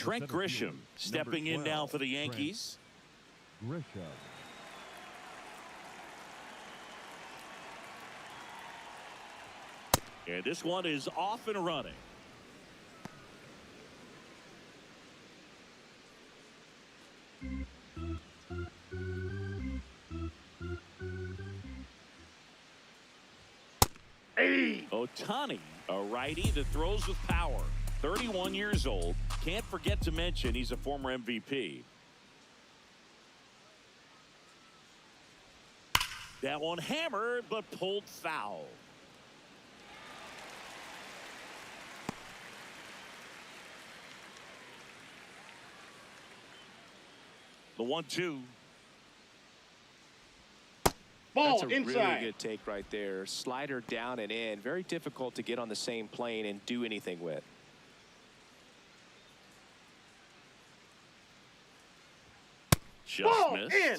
Trent Grisham stepping in now for the Yankees. Grisham. And this one is off and running. Ohtani, a righty that throws with power. 31 years old. Can't forget to mention he's a former MVP. That one hammered but pulled foul. The 1-2. That's a really good take right there. Slider down and in. Very difficult to get on the same plane and do anything with. Just missed. In.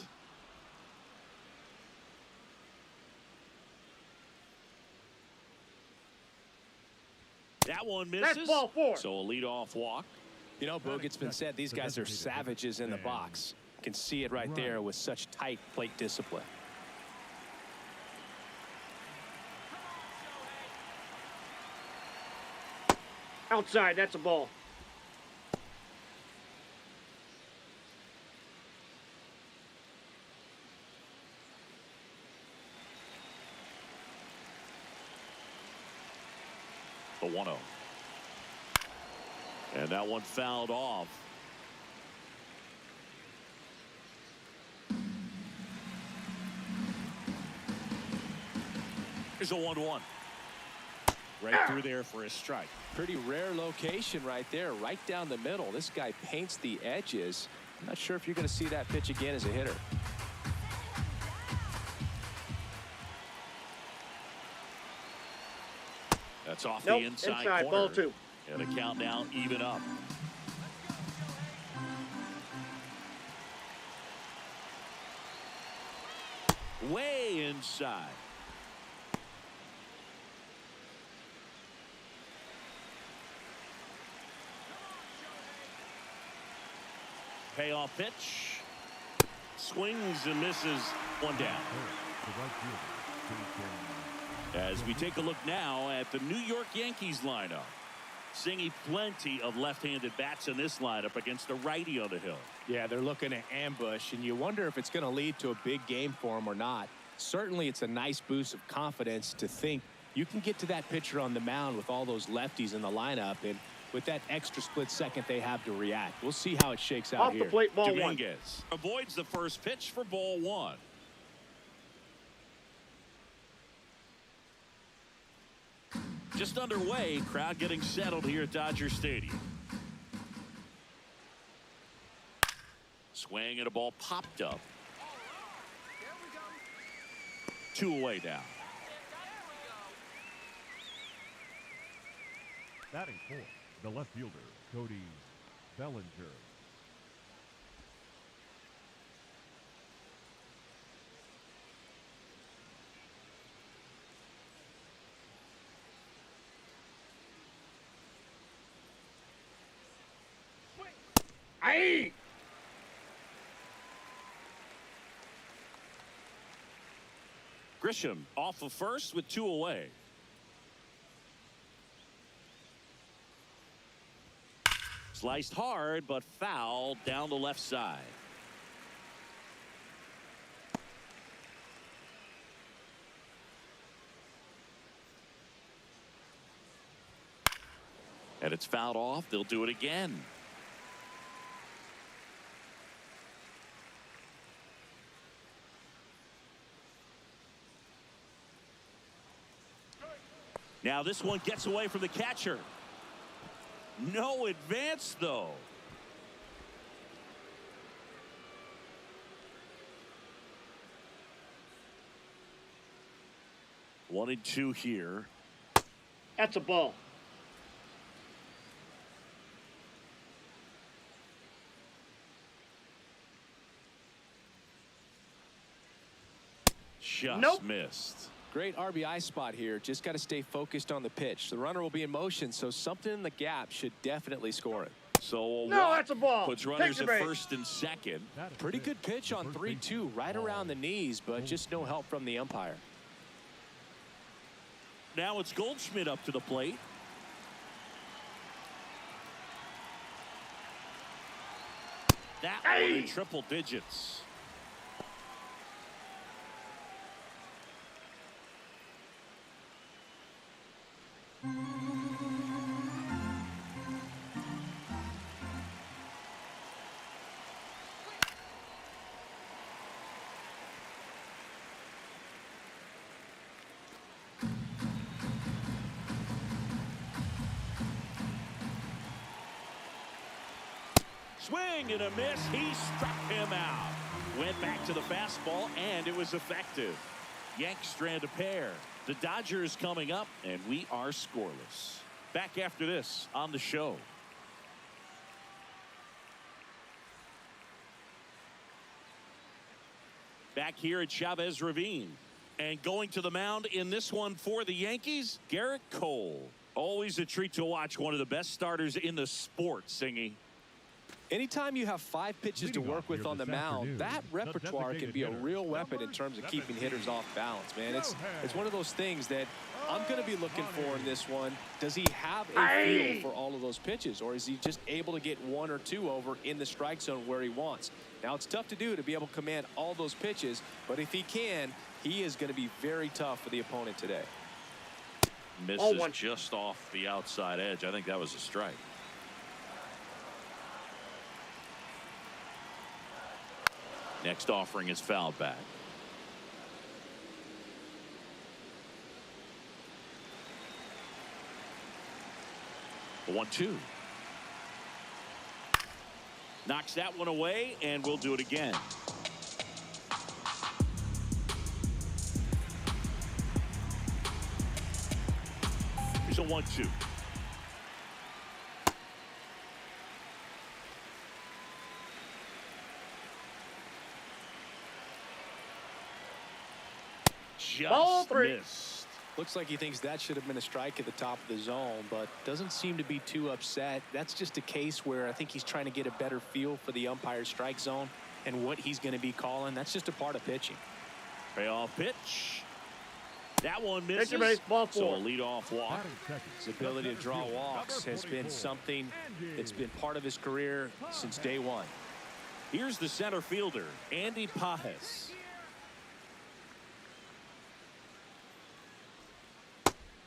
That one misses. That's ball four. So a leadoff walk. You know, Boog, it's been said these guys are savages in the box. You can see it right there with such tight plate discipline. Outside, that's a ball. The 1-0. And that one fouled off. Here's a 1-1. Right through there for a strike. Pretty rare location right there, right down the middle. This guy paints the edges. I'm not sure if you're going to see that pitch again as a hitter. That's off the inside corner. Ball two. And the count now even up. Way inside. Payoff pitch. Swings and misses. One down. As we take a look now at the New York Yankees lineup. Seeing plenty of left-handed bats in this lineup against a righty on the hill. Yeah, they're looking to ambush, and you wonder if it's going to lead to a big game for them or not. Certainly, it's a nice boost of confidence to think you can get to that pitcher on the mound with all those lefties in the lineup, and with that extra split second they have to react. We'll see how it shakes out here. Off the plate, ball Dominguez avoids the first pitch for ball one. Just underway, crowd getting settled here at Dodger Stadium. Swing and a ball popped up. 2 away now. Batting fourth, the left fielder, Cody Bellinger. Aye. Grisham off of first with 2 away. Sliced hard, but foul down the left side. And it's fouled off. They'll do it again. Now this one gets away from the catcher. No advance, though. One and two here. That's a ball. Just missed. Great RBI spot here. Just got to stay focused on the pitch. The runner will be in motion, so something in the gap should definitely score it. So No, that's a ball. puts Take runners the at base. first and second. Pretty good pitch on 3-2, right around the knees, but just no help from the umpire. Now it's Goldschmidt up to the plate. That one in triple digits. Swing and a miss. He struck him out. Went back to the fastball, and it was effective. Yanks strand a pair. The Dodgers coming up, and we are scoreless. Back after this on the show. Back here at Chavez Ravine. And going to the mound in this one for the Yankees, Garrett Cole. Always a treat to watch one of the best starters in the sport, Singy. Anytime you have 5 pitches to work with on the mound, that repertoire can be a real weapon in terms of keeping hitters off balance, man. It's one of those things that I'm going to be looking for in this one. Does he have a feel for all of those pitches, or is he just able to get 1 or 2 over in the strike zone where he wants? Now, it's tough to do to be able to command all those pitches, but if he can, he is going to be very tough for the opponent today. Misses just off the outside edge. I think that was a strike. Next offering is fouled back. The 1-2. Knocks that one away, and we'll do it again. Here's a 1-2. Ball Just 3. missed. Looks like he thinks that should have been a strike at the top of the zone, but doesn't seem to be too upset. That's just a case where I think he's trying to get a better feel for the umpire's strike zone and what he's going to be calling. That's just a part of pitching. Payoff pitch. That one misses. Take your base, ball 4. So a leadoff walk. His ability to draw walks has been something that's been part of his career since day one. Here's the center fielder, Andy Pajes.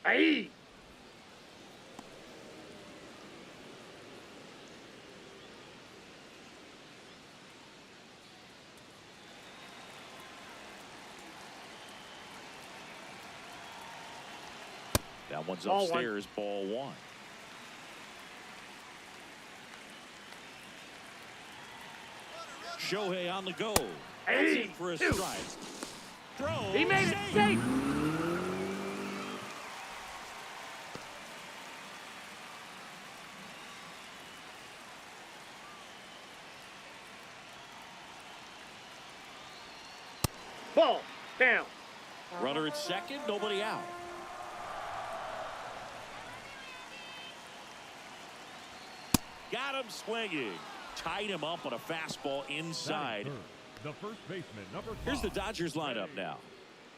Hey. That one's Ball 1. upstairs, ball 1. Shohei on the go. That's in for a strike. Throw. He made it safe. Ball down. Runner at second, nobody out. Got him swinging. Tied him up on a fastball inside. The first baseman, number 5. Here's the Dodgers lineup now.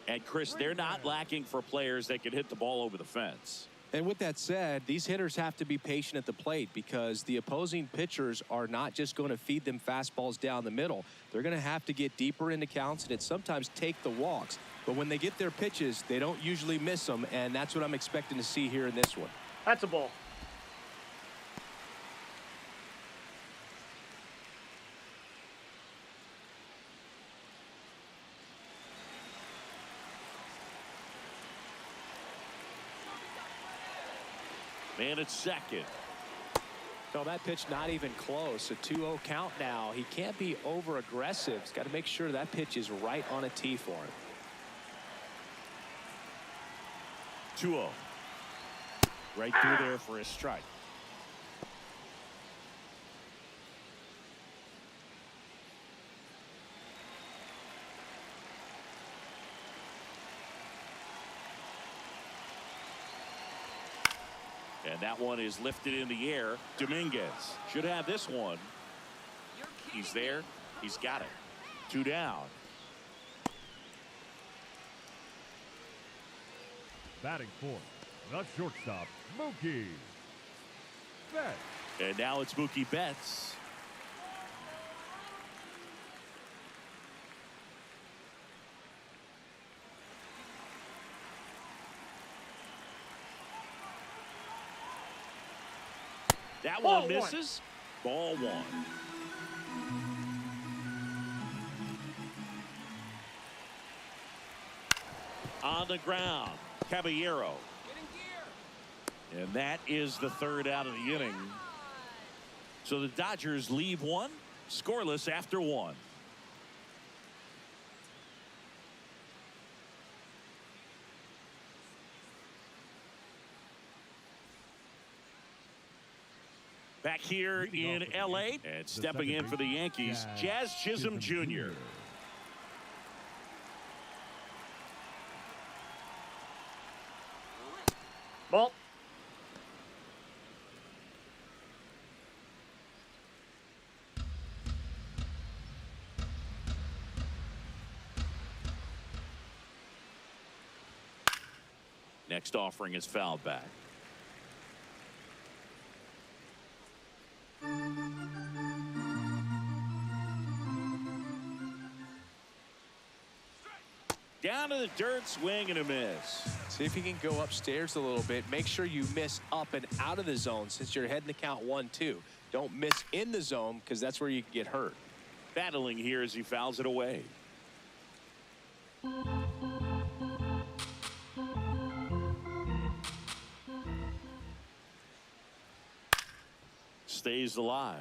And Chris, they're not lacking for players that can hit the ball over the fence. And with that said, these hitters have to be patient at the plate because the opposing pitchers are not just going to feed them fastballs down the middle. They're going to have to get deeper into counts and sometimes take the walks. But when they get their pitches, they don't usually miss them, and that's what I'm expecting to see here in this one. That's a ball. Man at second. No, that pitch not even close. A 2-0 count now. He can't be over aggressive. He's got to make sure that pitch is right on a tee for him. 2-0. Right through there for a strike. And that one is lifted in the air. Dominguez should have this one. He's there. He's got it. 2 down. Batting fourth, the shortstop, Mookie Betts. And now it's Mookie Betts. That one misses. Ball 1. On the ground, Caballero. And that is the 3rd out of the inning. So the Dodgers leave 1 scoreless after 1. Back here in LA and stepping in for the Yankees, Jazz Chisholm Jr. Ball. Next offering is fouled back. Down to the dirt, swing and a miss. See if you can go upstairs a little bit. Make sure you miss up and out of the zone since you're heading to count 1-2. Don't miss in the zone because that's where you can get hurt. Battling here as he fouls it away. Stays alive.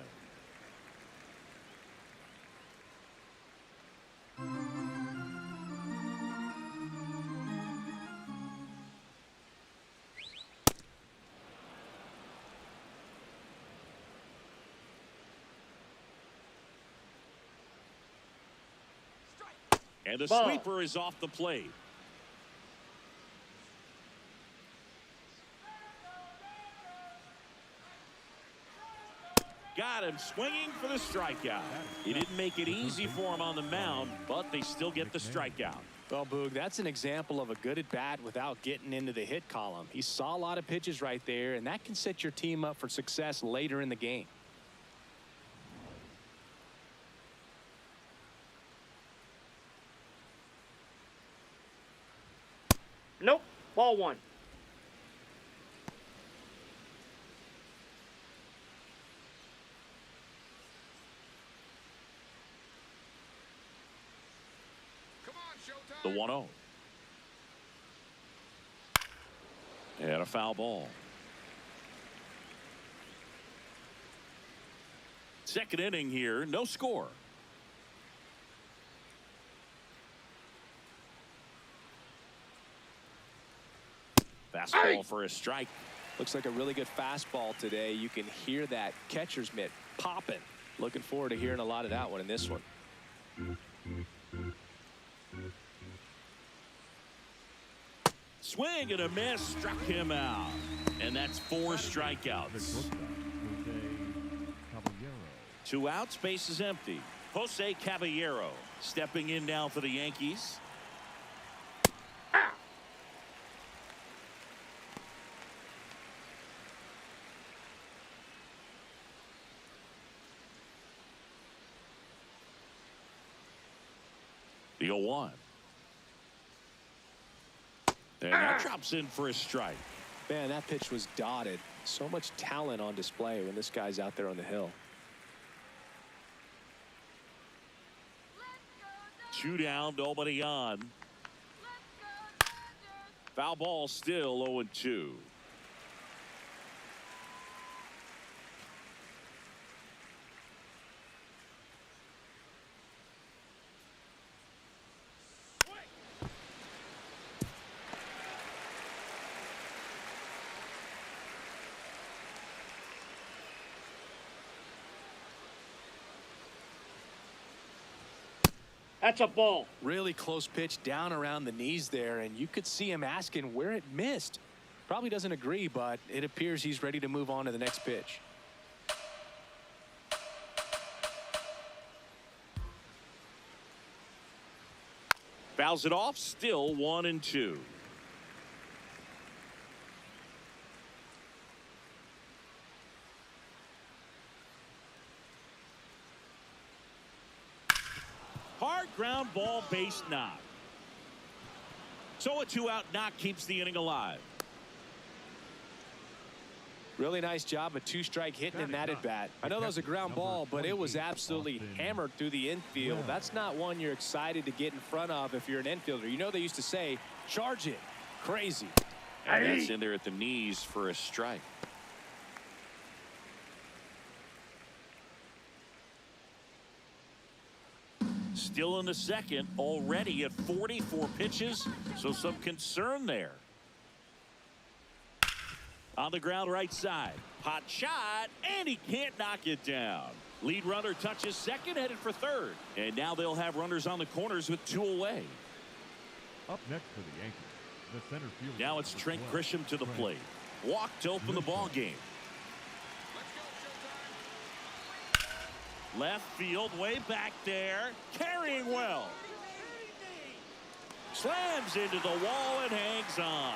And the Ball. sweeper is off the plate. Got him swinging for the strikeout. He didn't make it easy for him on the mound, but they still get the strikeout. Well, Boog, that's an example of a good at bat without getting into the hit column. He saw a lot of pitches right there, and that can set your team up for success later in the game. Nope. Ball 1. The 1-0. And a foul ball. Second inning here, no score. Fastball for a strike. Looks like a really good fastball today. You can hear that catcher's mitt popping. Looking forward to hearing a lot of that one in this one. Swing and a miss, struck him out. And that's 4 strikeouts. 2 outs, base is empty. Jose Caballero stepping in now for the Yankees. The 0-1. And that drops in for a strike. Man, that pitch was dotted. So much talent on display when this guy's out there on the hill. 2 down, nobody on. Foul ball still 0-2. That's a ball. Really close pitch down around the knees there, and you could see him asking where it missed. Probably doesn't agree, but it appears he's ready to move on to the next pitch. Fouls it off, still 1-2. Hard ground ball, base knock. So a 2-out knock keeps the inning alive. Really nice job, a 2-strike hitting in that at bat. I know that was a ground ball, but it was absolutely hammered through the infield. That's not one you're excited to get in front of if you're an infielder. You know they used to say, charge it. Crazy. And that's in there at the knees for a strike. Still in the second, already at 44 pitches, so some concern there. On the ground right side, hot shot, and he can't knock it down. Lead runner touches second, headed for third. And now they'll have runners on the corners with 2 away. Up next for the Yankees, the center fielder. Now it's Trent Grisham to the plate. Walk to open the ball game. Left field, way back there, carrying well. Slams into the wall and hangs on.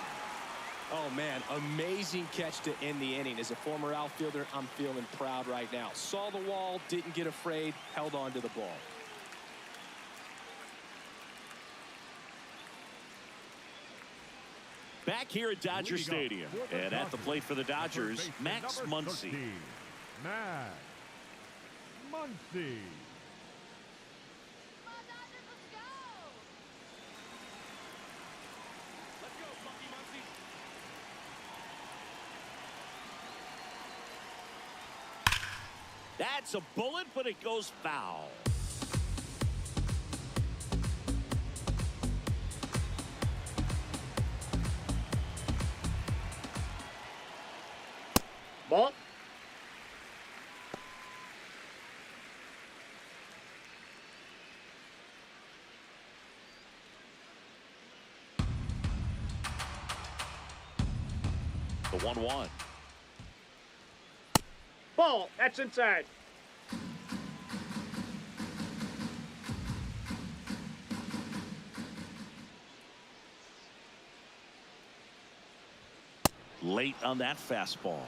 Oh, man, amazing catch to end the inning. As a former outfielder, I'm feeling proud right now. Saw the wall, didn't get afraid, held on to the ball. Back here at Dodger Stadium, and at the plate for the Dodgers, Max Muncy. Max Muncy. That's a bullet, but it goes foul. Ball. The 1-1. Ball. That's inside. Late on that fastball.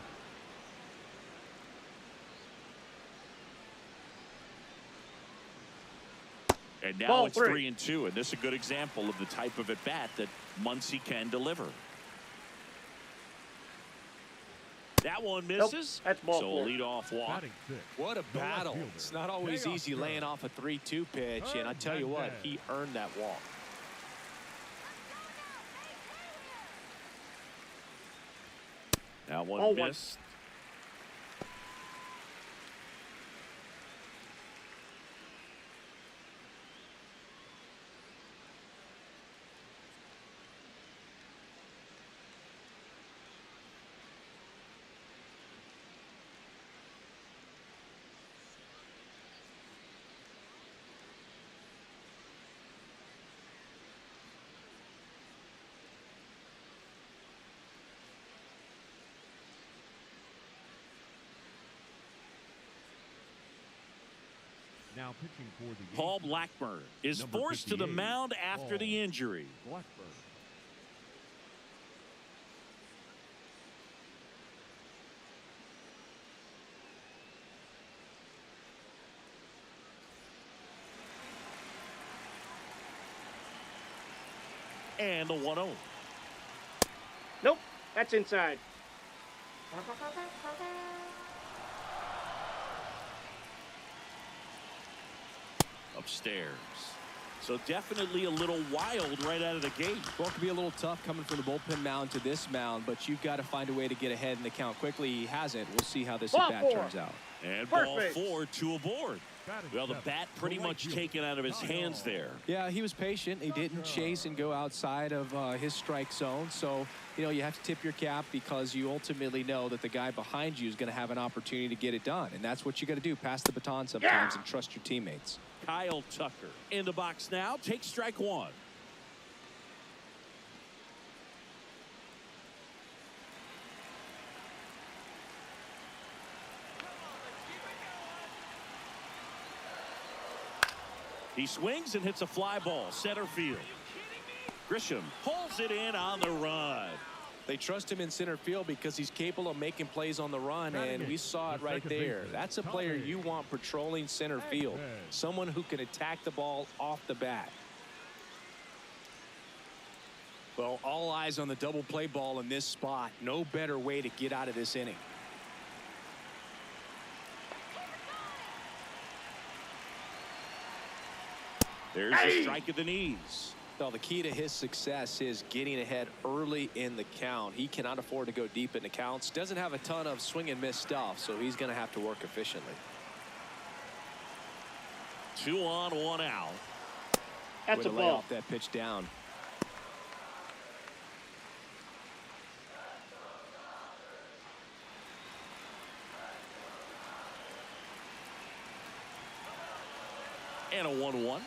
And now Ball it's 3. 3-2, and this is a good example of the type of at bat that Muncy can deliver. That one misses. Nope, that's ball so 4. a leadoff walk. Batting six. What a battle. fielder. It's not always Payoff easy throw. laying off a 3-2 pitch, and I tell you what, he earned that walk. That one Ball 1. missed. Now pitching for the Paul Yankees, Blackburn is Number forced to the 58, mound after the Paul injury. Blackburn. And the 1-0. Nope. That's inside. Upstairs. So definitely a little wild right out of the gate. Well, it could be a little tough coming from the bullpen mound to this mound, but you've got to find a way to get ahead in the count quickly. He hasn't. We'll see how this Ball at-bat 4. turns out. And Perfect. ball 4, 2 aboard. Batting Well, the seven, bat pretty the right much fielder, taken out of his hands Kyle. there. Yeah, he was patient. He didn't chase and go outside of his strike zone. So, you know, you have to tip your cap because you ultimately know that the guy behind you is going to have an opportunity to get it done. And that's what you got to do. Pass the baton sometimes and trust your teammates. Kyle Tucker in the box now. Takes strike 1. He swings and hits a fly ball center field. Grisham pulls it in on the run. They trust him in center field because he's capable of making plays on the run, and we saw it right there. That's a player you want patrolling center field, someone who can attack the ball off the bat. Well, all eyes on the double play ball in this spot. No better way to get out of this inning. There's a strike at the knees. Well, the key to his success is getting ahead early in the count. He cannot afford to go deep in the counts. Doesn't have a ton of swing and miss stuff, so he's going to have to work efficiently. 2 on, 1 out. That's a Way to lay ball. off that pitch down. And a 1-1.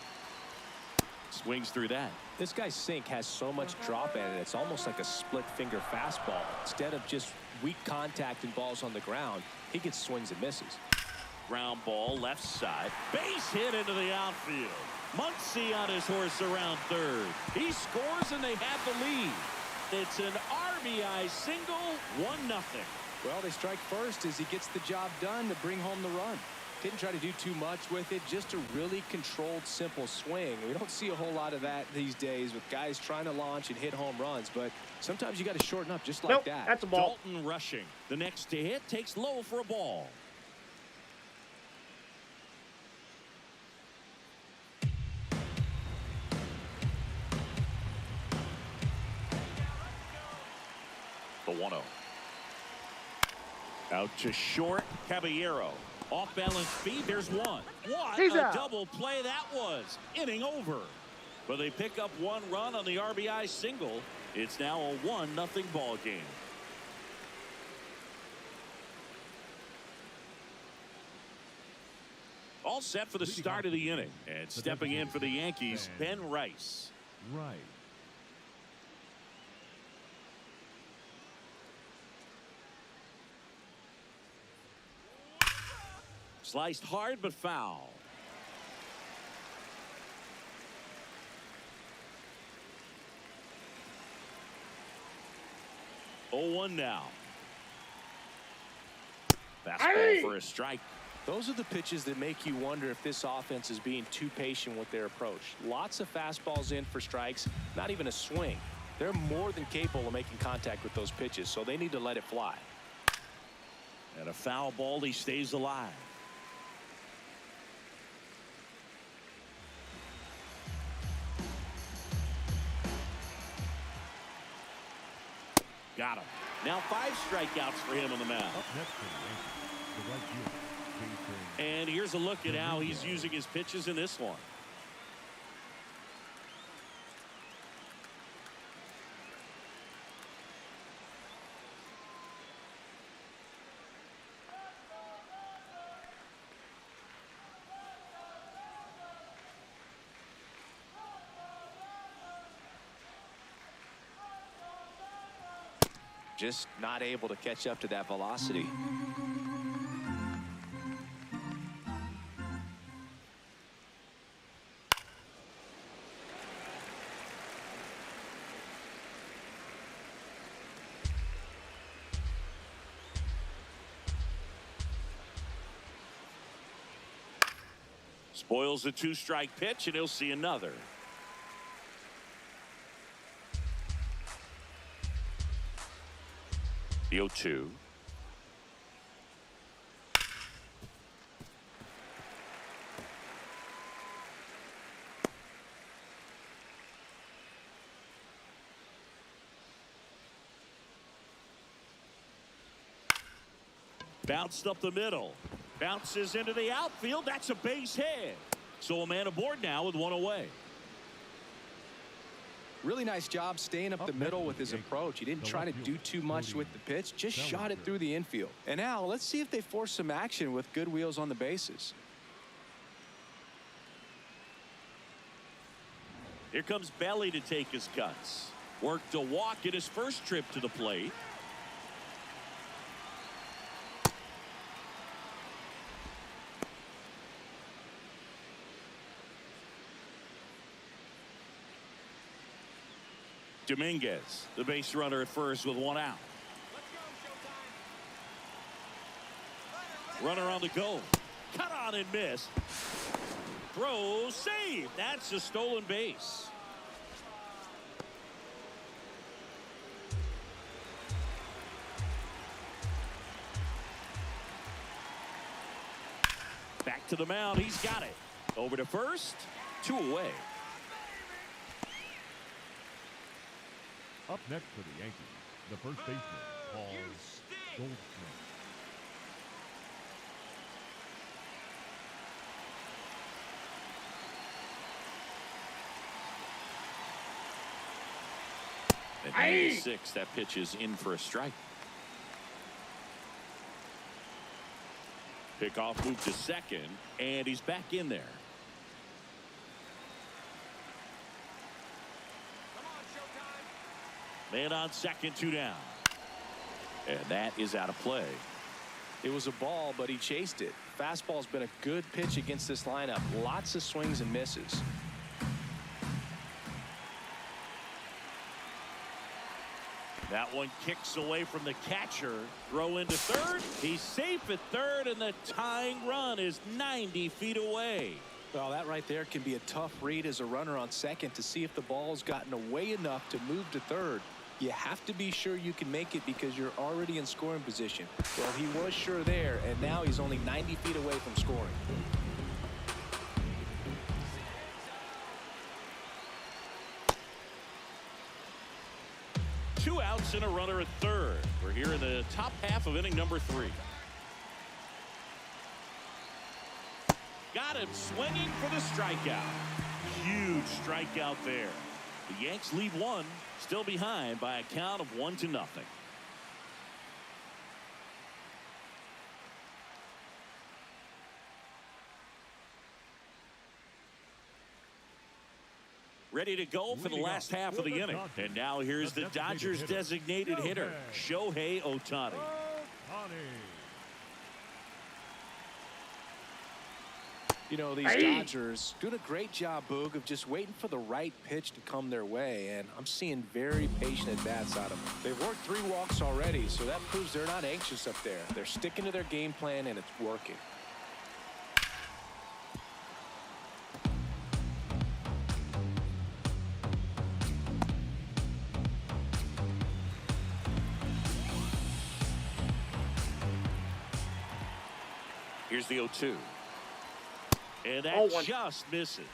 Swings through that. This guy's sink has so much drop in it. It's almost like a split finger fastball. Instead of just weak contact and balls on the ground, he gets swings and misses. Ground ball left side. Base hit into the outfield. Muncy on his horse around third. He scores and they have the lead. It's an RBI single, 1-0. Well, they strike first as he gets the job done to bring home the run. Didn't try to do too much with it, just a really controlled, simple swing. We don't see a whole lot of that these days with guys trying to launch and hit home runs, but sometimes you got to shorten up just like Nope, that. that's a ball. Dalton rushing. The next to hit takes low for a ball. The 1-0. Out to short. Caballero. Off balance feet. There's one. What He's a out. double play that was. Inning over. But they pick up 1 run on the RBI single. It's now a 1-0 ball game. All set for the start of the inning. And stepping in for the Yankees, Ben Rice. Right. Sliced hard but foul. Oh, 1 now. Fastball for a strike. Those are the pitches that make you wonder if this offense is being too patient with their approach. Lots of fastballs in for strikes, not even a swing. They're more than capable of making contact with those pitches, so they need to let it fly. And a foul ball, he stays alive. Got him. Now 5 strikeouts for him on the mound. Up next for the Yankees, the right fielder, Jason. And here's a look at how he's using his pitches in this one. Just not able to catch up to that velocity. Spoils the 2-strike pitch, and he'll see another. The 0-2. Bounced up the middle. Bounces into the outfield. That's a base hit. So a man aboard now with 1 away. Really nice job staying up the middle with his approach. He didn't try to do too much with the pitch, just shot it through the infield. And now let's see if they force some action with good wheels on the bases. Here comes Belly to take his cuts. Worked a walk in his first trip to the plate. Dominguez, the base runner at first with one out. Runner on the go. Cut on and miss. Throw, save. That's a stolen base. Back to the mound. He's got it. Over to first. 2 away. Up next for the Yankees, the first baseman, Paul Goldschmidt. At 96, that pitch is in for a strike. Pickoff moved to second, and he's back in there. Man on second, 2 down. And that is out of play. It was a ball, but he chased it. Fastball's been a good pitch against this lineup. Lots of swings and misses. That one kicks away from the catcher. Throw into third. He's safe at third, and the tying run is 90 feet away. Well, that right there can be a tough read as a runner on second to see if the ball's gotten away enough to move to third. You have to be sure you can make it because you're already in scoring position. Well, he was sure there, and now he's only 90 feet away from scoring. Two outs and a runner at third. We're here in the top half of inning number 3. Got him swinging for the strikeout. Huge strikeout there. The Yanks lead one, still behind by a count of 1-0. Ready to go for the last half of the inning. And now here's the Dodgers designated hitter, Shohei Ohtani. You know, these Dodgers doing a great job, Boog, of just waiting for the right pitch to come their way, and I'm seeing very patient at-bats out of them. They've worked 3 walks already, so that proves they're not anxious up there. They're sticking to their game plan, and it's working. Here's the 0-2. And that just misses.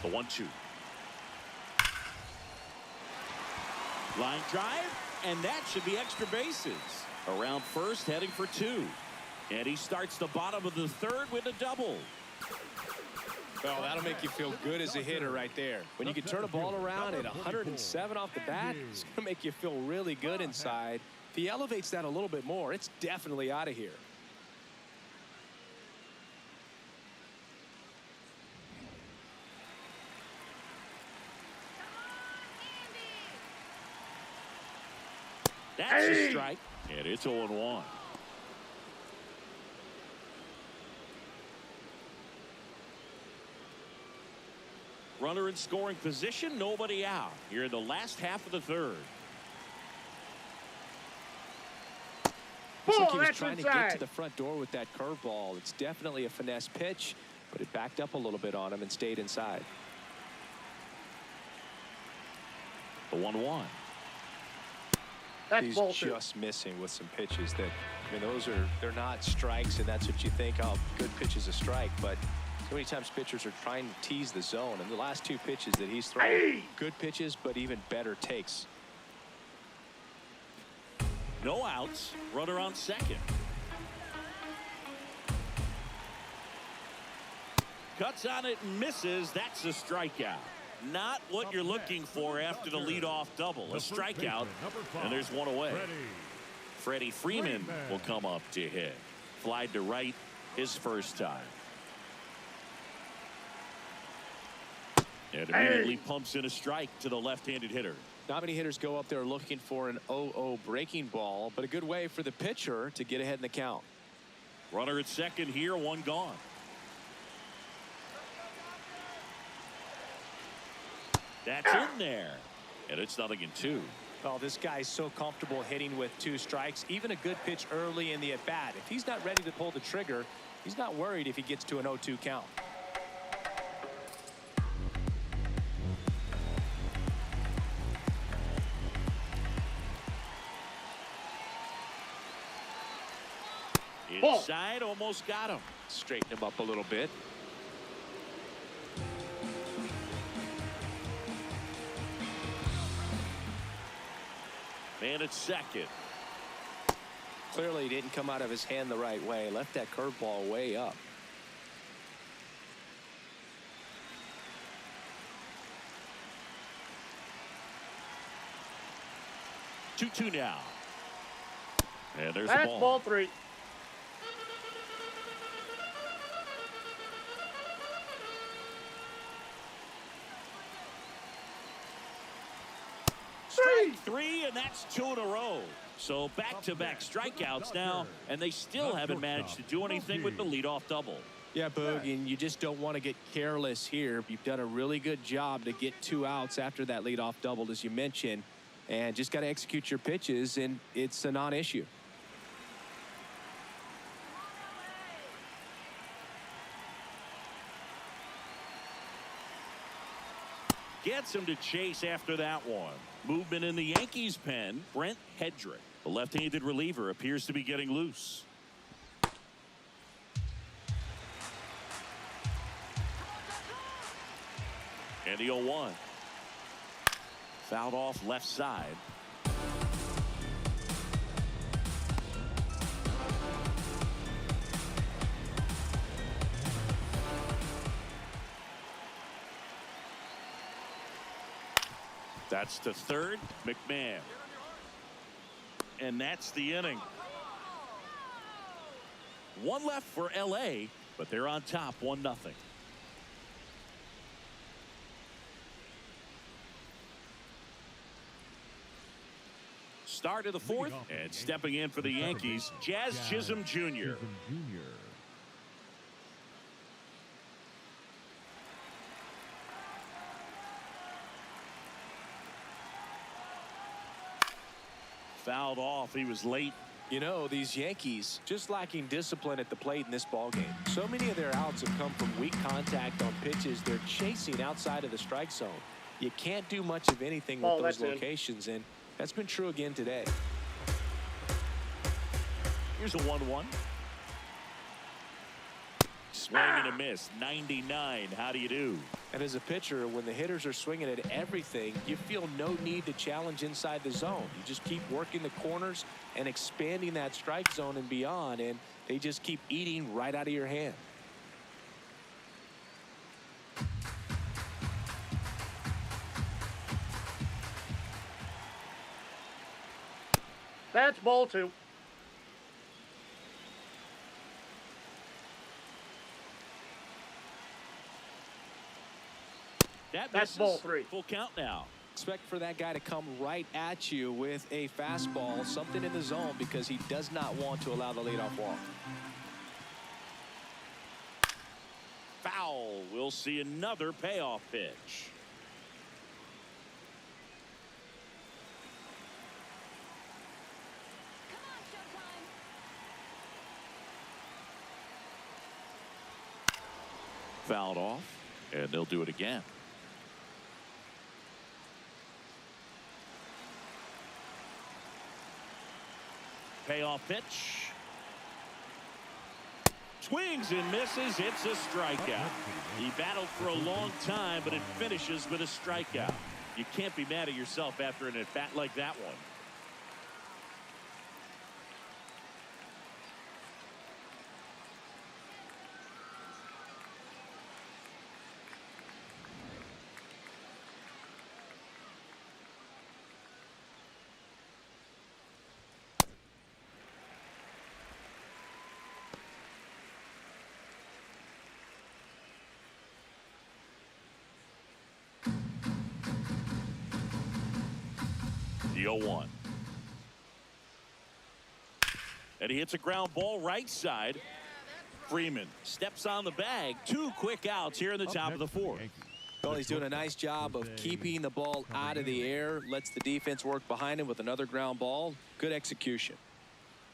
The 1-2. Line drive, and that should be extra bases. Around first, heading for 2. And he starts the bottom of the third with a double. Well, that'll make you feel good as a hitter right there. When you can turn a ball around at 107 off the bat, it's going to make you feel really good inside. If he elevates that a little bit more, it's definitely out of here. That's a strike, and it's 0-1. Runner in scoring position, nobody out. Here in the last half of the third. Looks like he was trying to get to the front door with that curveball. It's definitely a finesse pitch, but it backed up a little bit on him and stayed inside. The 1-1. That's He's bullshit. just missing with some pitches that, I mean, they're not strikes, and that's what you think, oh, good pitch is a strike, but so many times pitchers are trying to tease the zone, and the last 2 pitches that he's thrown, good pitches, but even better takes. No outs. Runner on second. Cuts on it and misses. That's a strikeout. Not what you're looking for after the leadoff double. A strikeout, and there's one away. Freddie Freeman will come up to hit. Flied to right his first time. And immediately pumps in a strike to the left-handed hitter. Not many hitters go up there looking for an 0-0 breaking ball, but a good way for the pitcher to get ahead in the count. Runner at second here, one gone. That's in there. And it's 0-2. Well, this guy's so comfortable hitting with 2 strikes. Even a good pitch early in the at-bat. If he's not ready to pull the trigger, he's not worried if he gets to an 0-2 count. Inside, almost got him. Straighten him up a little bit. Man at second. Clearly didn't come out of his hand the right way. Left that curveball way up. Two now. And there's That's the ball. ball 3. Strike 3, and that's 2 in a row. So back-to-back strikeouts now, and they still haven't managed to do anything with the leadoff double. Yeah, Boog, and you just don't want to get careless here. You've done a really good job to get 2 outs after that leadoff double, as you mentioned, and just got to execute your pitches, and it's a non-issue. Gets him to chase after that one. Movement in the Yankees pen. Brent Hedrick, the left-handed reliever, appears to be getting loose. And the 0-1. Fouled off left side. That's to third, McMahon. And that's the inning. 1 left for LA, but they're on top 1-0. Start of the 4th, and stepping in for the Yankees, Jazz Chisholm Jr. Fouled off. He was late. You know, these Yankees just lacking discipline at the plate in this ballgame. So many of their outs have come from weak contact on pitches they're chasing outside of the strike zone. You can't do much of anything with those locations, and that's been true again today. Here's a 1-1. Swing and a miss. 99. How do you do? And as a pitcher, when the hitters are swinging at everything, you feel no need to challenge inside the zone. You just keep working the corners and expanding that strike zone and beyond, and they just keep eating right out of your hand. That's ball 2. That's ball 3. Full count now. Expect for that guy to come right at you with a fastball, something in the zone, because he does not want to allow the leadoff walk. Foul. We'll see another payoff pitch. Fouled off, and they'll do it again. Payoff pitch. Swings and misses. It's a strikeout. He battled for a long time, but it finishes with a strikeout. You can't be mad at yourself after an at-bat like that one. The 0-1. And he hits a ground ball right side. Freeman steps on the bag. 2 quick outs here in the top of the 4th. Well, he's doing a nice job of keeping the ball out of the air. Lets the defense work behind him with another ground ball. Good execution.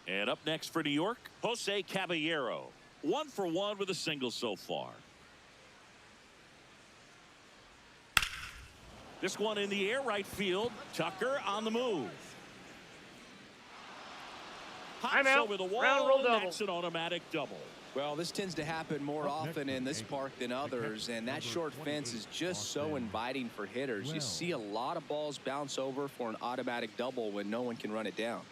And up next for New York, Jose Caballero. 1 for 1 with a single so far. This one in the air, right field. Tucker on the move. I'm Hops out. over the wall. Round roll double. That's an automatic double. Well, this tends to happen more often in this park than others, and that short fence is just so inviting for hitters. You see a lot of balls bounce over for an automatic double when no one can run it down.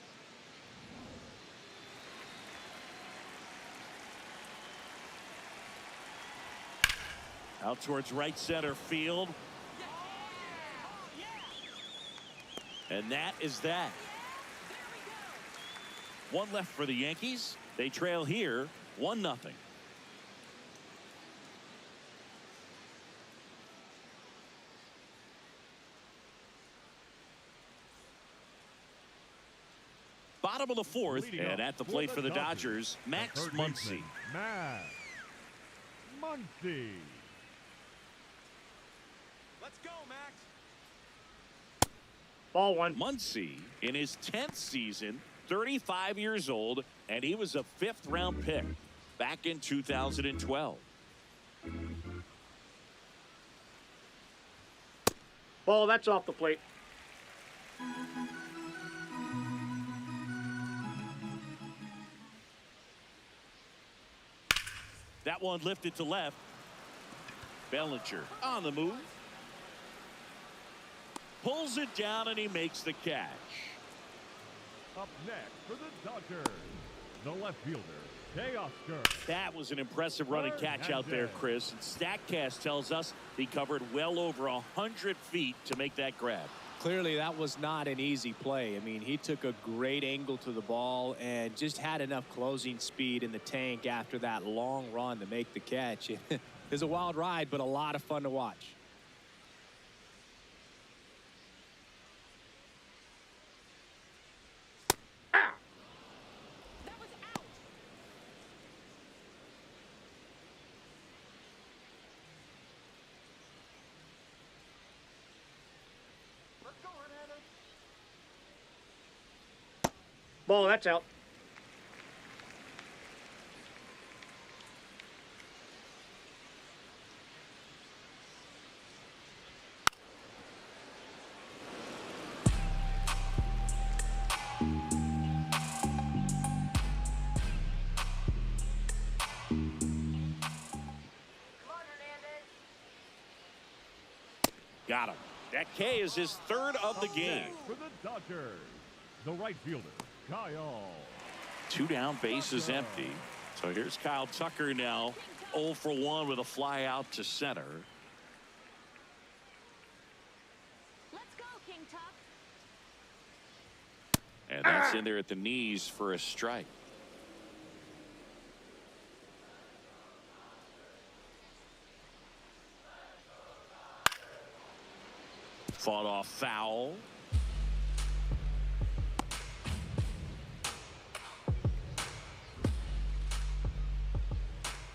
Out towards right center field. And that is that. 1 left for the Yankees. They trail here 1-0. Bottom of the 4th, and at the plate for the Dodgers, Max Muncy. Max Muncy. Let's go, Max. Ball 1. Muncy in his 10th season, 35 years old, and he was a 5th-round pick back in 2012. Ball, that's off the plate. That one lifted to left. Bellinger on the move. Pulls it down, and he makes the catch. Up next for the Dodgers, the left fielder, Dodgesr. That was an impressive running catch out there, Chris. And StatCast tells us he covered well over 100 feet to make that grab. Clearly, that was not an easy play. I mean, he took a great angle to the ball and just had enough closing speed in the tank after that long run to make the catch. It was a wild ride, but a lot of fun to watch. Ball, that's out. Got him. That K is his 3rd of the game. For the Dodgers, the right fielder, Kyle. 2 down, base is empty. So here's Kyle Tucker now, 0 for 1 with a fly out to center. Let's go, King Tuck. And that's in there at the knees for a strike. Fought off foul.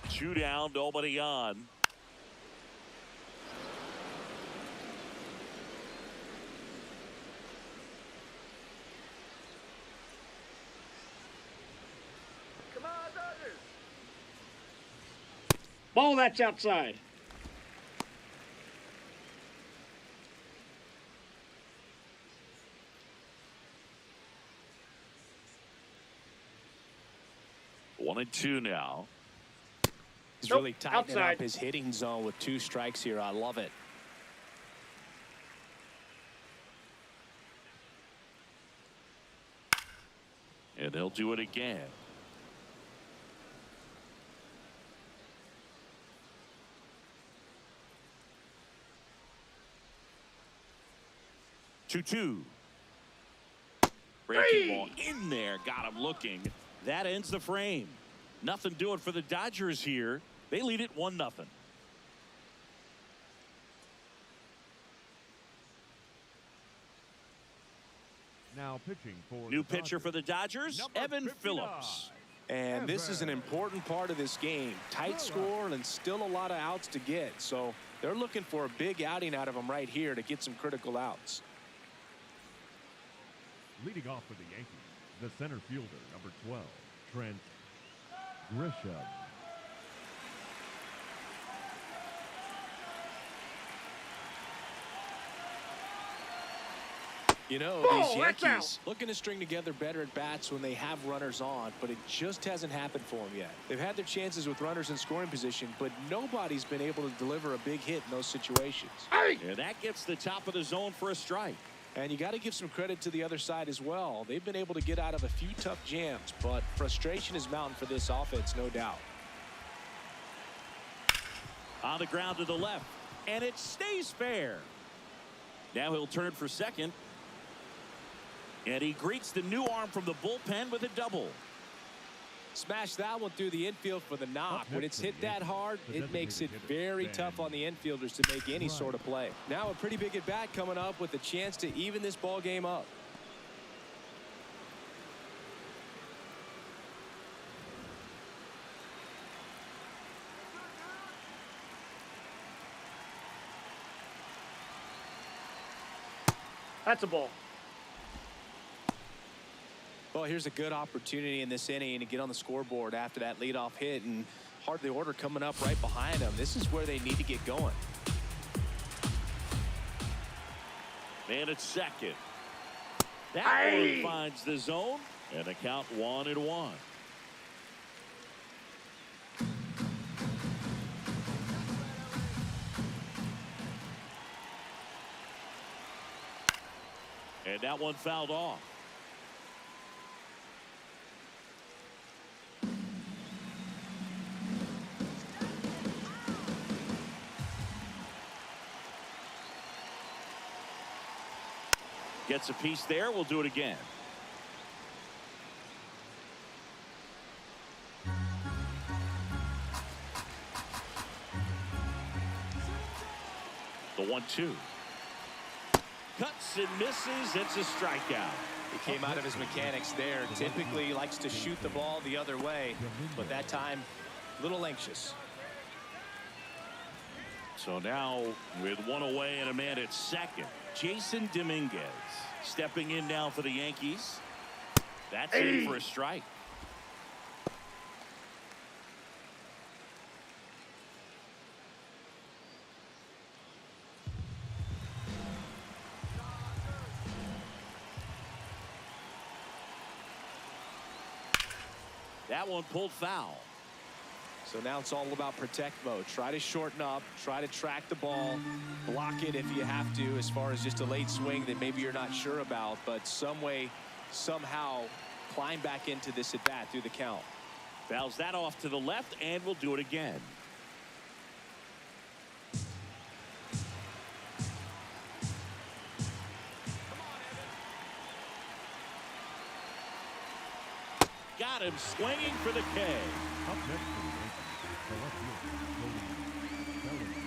Two down, nobody on. Come on, Dodgers. Ball, that's outside. One and two now. He's Nope, really tightening outside. up his hitting zone with 2 strikes here. I love it. And they'll do it again. Two. Breaking ball in there. Got him looking. That ends the frame. Nothing doing for the Dodgers here. They lead it 1-0. Now pitching for New the pitcher Dodgers, for the Dodgers, number Evan 59. Phillips. And this is an important part of this game. Tight score and still a lot of outs to get. So they're looking for a big outing out of them right here to get some critical outs. Leading off for the Yankees, the center fielder, number 12, Trent Grisham. You know, these Yankees looking to string together better at bats when they have runners on, but it just hasn't happened for them yet. They've had their chances with runners in scoring position, but nobody's been able to deliver a big hit in those situations. And that gets the top of the zone for a strike. And you got to give some credit to the other side as well. They've been able to get out of a few tough jams, but frustration is mounting for this offense, no doubt. On the ground to the left, and it stays fair. Now he'll turn for second. And he greets the new arm from the bullpen with a double. Smash that one through the infield for the knock. When it's hit that hard, it makes it very tough on the infielders to make any sort of play. Now a pretty big at bat coming up with a chance to even this ball game up. That's a ball. Well, here's a good opportunity in this inning to get on the scoreboard after that leadoff hit, and hardly order coming up right behind them. This is where they need to get going. And it's second. That one finds the zone, and a count 1-1. And that one fouled off. Gets a piece there. We'll do it again. The 1-2. Cuts and misses. It's a strikeout. He came out of his mechanics there. Typically he likes to shoot the ball the other way, but that time a little anxious. So now with one away and a man at second, Jason Dominguez stepping in now for the Yankees. That's in for a strike. That one pulled foul. So now it's all about protect mode. Try to shorten up, try to track the ball, block it if you have to, as far as just a late swing that maybe you're not sure about, but some way, somehow climb back into this at bat through the count. Fouls that off to the left, and we'll do it again. Got him swinging for the K. Up next for the Yankees, the left fielder, Bellinger.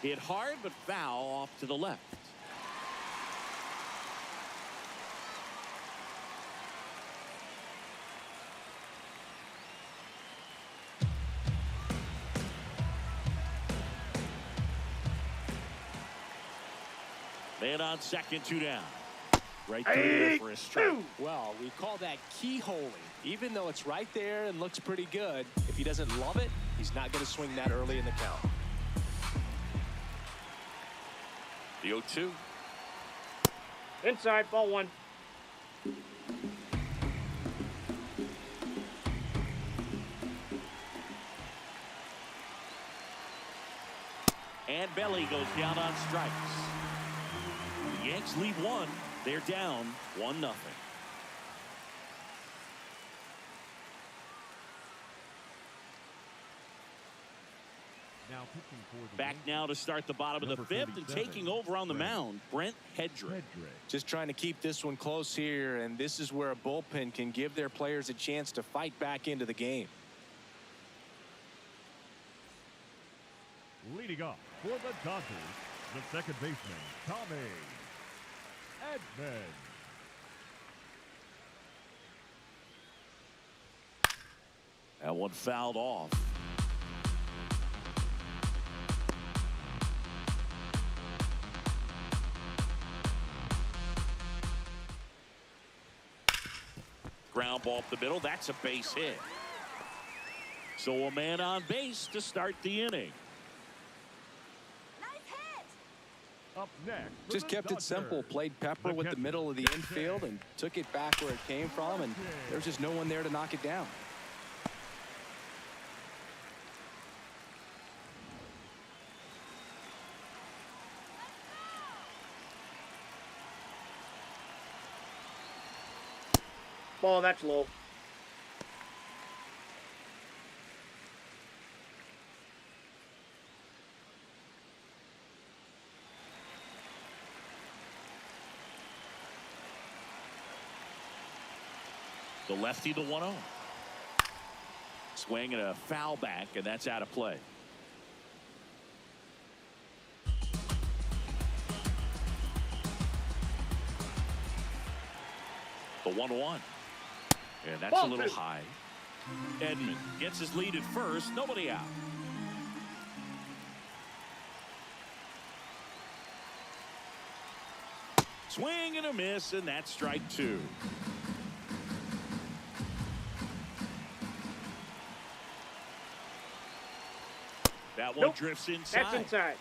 Hit hard, but foul off to the left. Man on second, 2 down. Right there for a strike. Well, we call that keyholing. Even though it's right there and looks pretty good, if he doesn't love it, he's not going to swing that early in the count. The 0-2. Inside, ball 1. And Belly goes down on strikes. The Yanks lead 1. They're down 1-0. Now pitching for the Back Yankees, now to start the bottom of the number fifth, and 37, taking over on the Brent mound, Brent Hedrick. Just trying to keep this one close here, and this is where a bullpen can give their players a chance to fight back into the game. Leading off for the Dodgers, the second baseman, Tommy Edman. That one fouled off. Ground ball up the middle. That's a base hit. So a man on base to start the inning. Nice hit. Up next, for Just the kept it simple, Dodgers, played pepper with the middle of the infield and took it back where it came from, and there's just no one there to knock it down. Ball, that's low. The lefty, the 1-0. Swing and a foul back, and that's out of play. The 1-1. And that's Ball a little two. high. Edman gets his lead at first. Nobody out. Swing and a miss, and that's strike two. That one Nope. drifts inside. That's inside.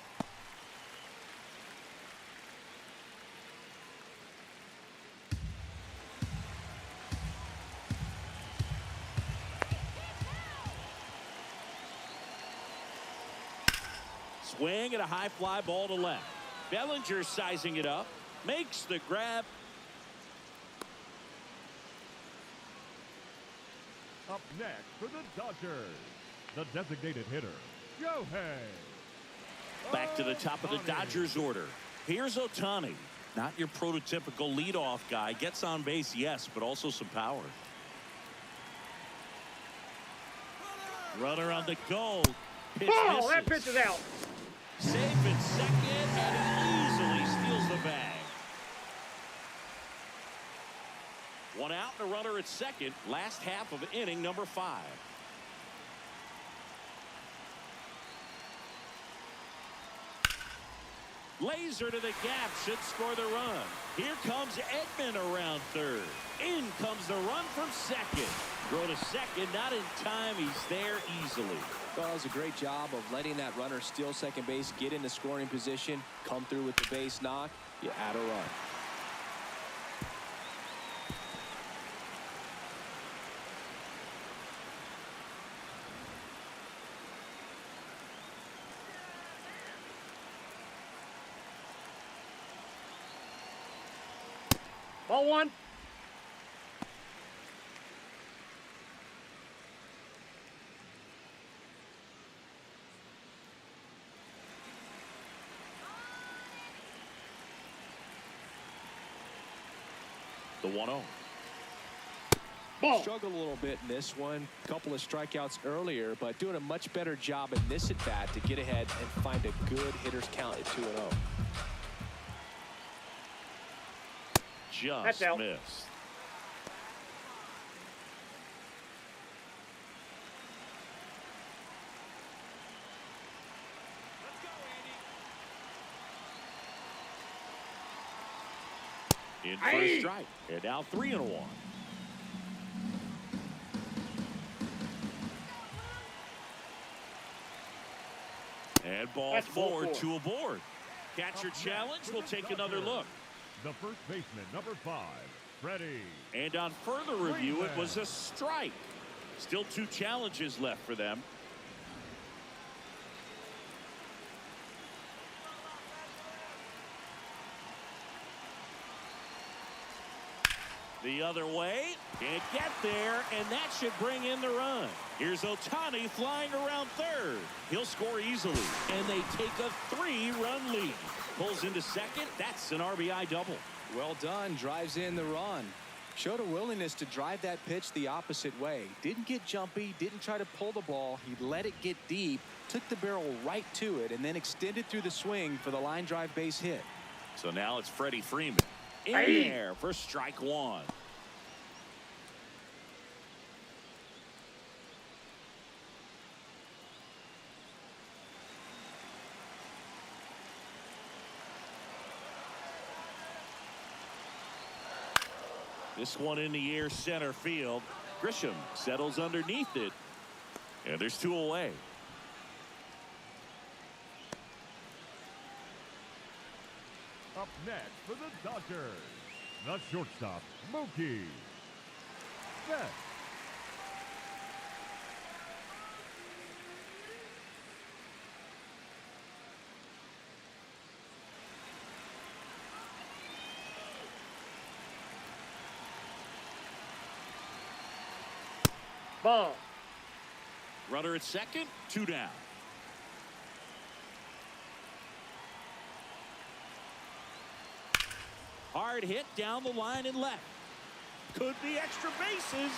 Swing and a high fly ball to left. Bellinger sizing it up. Makes the grab. Up next for the Dodgers, the designated hitter, Shohei. Back to the top of the Dodgers order. Here's Ohtani. Not your prototypical leadoff guy. Gets on base, yes, but also some power. Runner on the go. Pitch Ball, that misses. pitch is out. Safe at second, and he easily steals the bag. One out and a runner at second. Last half of inning number 5. Laser to the gap, should score the run. Here comes Edman around third. In comes the run from second. Throw to second, not in time. He's there easily. Well, it was a great job of letting that runner steal second base, get into scoring position, come through with the base knock. You add a run. Ball one. The 1-0. Ball. Struggled a little bit in this one. Couple of strikeouts earlier, but doing a much better job in this at bat to get ahead and find a good hitter's count at 2-0. Just That's out. missed. In for a Aye. strike. And now 3-1. And ball That's ball 4, four. 2 aboard. Catcher Up next challenge. for We'll the take another Dodgers, look. The first baseman, number 5, Freddie. And on further review, it Freeman. was a strike. Still 2 challenges left for them. The other way, can't get there, and that should bring in the run. Here's Ohtani flying around third. He'll score easily, and they take a 3-run lead. Pulls into second. That's an RBI double. Well done. Drives in the run. Showed a willingness to drive that pitch the opposite way. Didn't get jumpy, didn't try to pull the ball. He let it get deep, took the barrel right to it, and then extended through the swing for the line drive base hit. So now it's Freddie Freeman in there for strike one. This one in the air center field. Grisham settles underneath it. And there's 2 away. Up next for the Dodgers, the shortstop, Mookie. Set. Ball. Runner at second, 2 down. Hard hit down the line and left. Could be extra bases.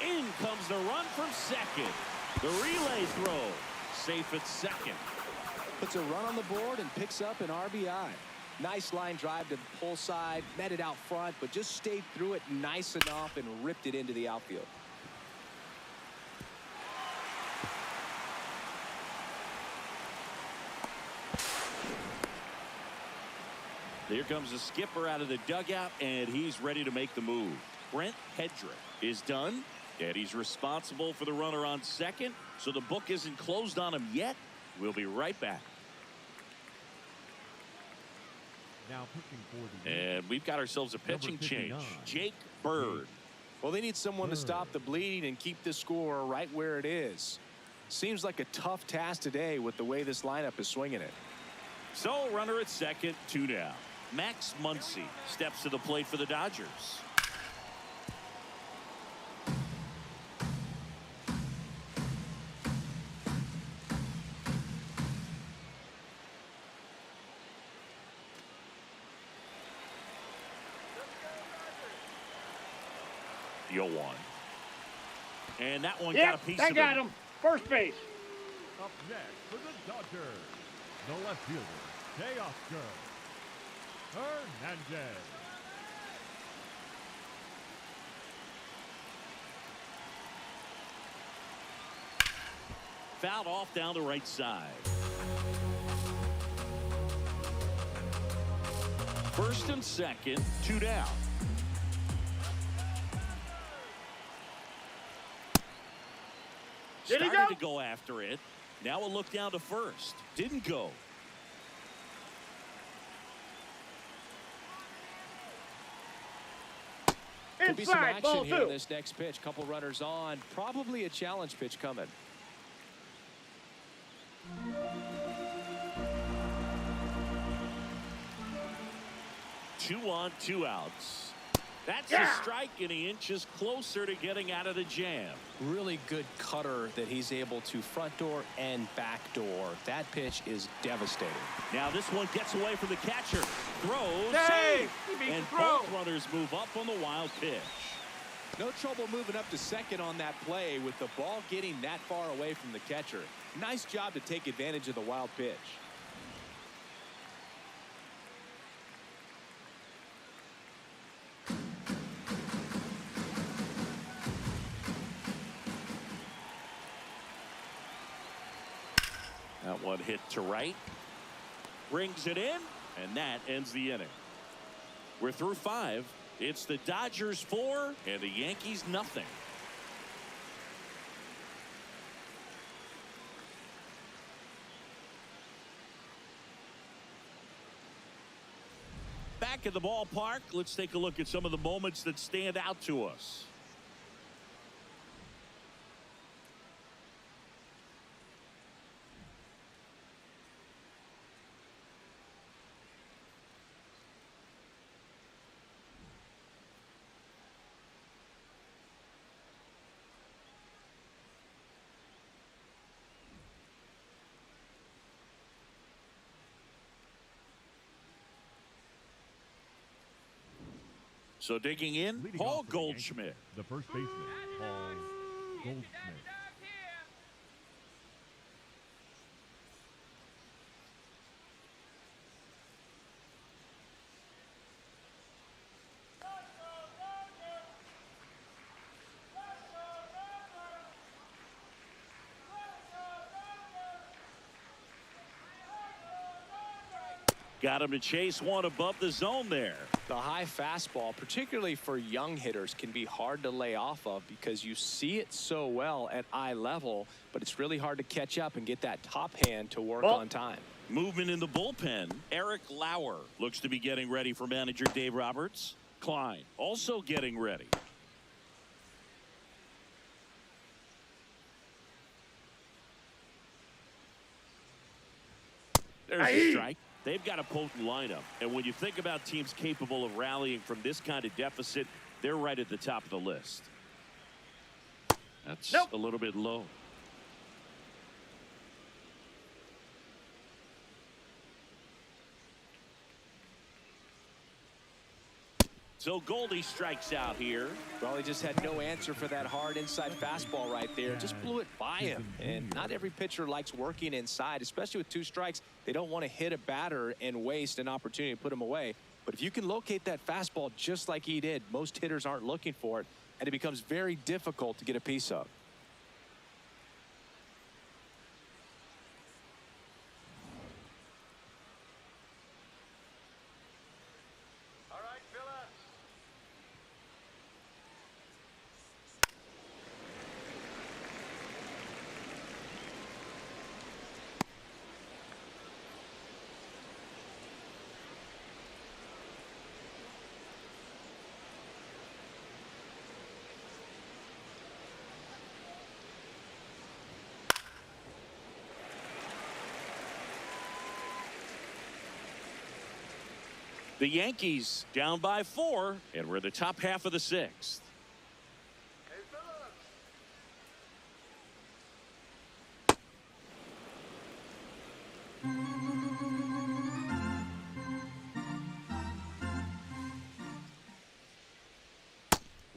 In comes the run from second. The relay throw. Safe at second. Puts a run on the board and picks up an RBI. Nice line drive to the pull side. Met it out front, but just stayed through it nice enough and ripped it into the outfield. Here comes the skipper out of the dugout, and he's ready to make the move. Brent Hedrick is done, and he's responsible for the runner on second, so the book isn't closed on him yet. We'll be right back. Now pitching for the And we've got ourselves a pitching change. 59. Jake Bird. Well, they need someone to stop the bleeding and keep the score right where it is. Seems like a tough task today with the way this lineup is swinging it. So runner at second, 2 down. Max Muncy steps to the plate for the Dodgers. Yo one. And that one got a piece of it. They got him. First base. Up next for the Dodgers, the left fielder, Dodgesr Hernandez. Fouled off down the right side. First and second, 2 down. Did he Started go? to go after it. Now a look down to first. Didn't go. Could be some Inside, ball action here in 2. this next pitch. Couple runners on. Probably a challenge pitch coming. Two on, 2 outs. That's a strike, and he inches closer to getting out of the jam. Really good cutter that he's able to front door and back door. That pitch is devastating. Now this one gets away from the catcher. Throws. Hey, Safe. he beat And the throw. both runners move up on the wild pitch. No trouble moving up to second on that play with the ball getting that far away from the catcher. Nice job to take advantage of the wild pitch. That one hit to right. Brings it in, and that ends the inning. We're through 5. It's the Dodgers 4 and the Yankees nothing. Back at the ballpark, let's take a look at some of the moments that stand out to us. So digging in, Leading Paul off for the Yankees, Goldschmidt. the first baseman, Paul Goldschmidt. Got him to chase one above the zone there. The high fastball, particularly for young hitters, can be hard to lay off of because you see it so well at eye level, but it's really hard to catch up and get that top hand to work on time. Movement in the bullpen. Eric Lauer looks to be getting ready for manager Dave Roberts. Klein also getting ready. There's a strike. They've got a potent lineup, and when you think about teams capable of rallying from this kind of deficit, they're right at the top of the list. That's a little bit low. So Goldie strikes out here. Well, he just had no answer for that hard inside fastball right there. Just blew it by him. And not every pitcher likes working inside, especially with 2 strikes. They don't want to hit a batter and waste an opportunity to put him away. But if you can locate that fastball just like he did, most hitters aren't looking for it, and it becomes very difficult to get a piece of. The Yankees down by 4, and we're in the top half of the 6th.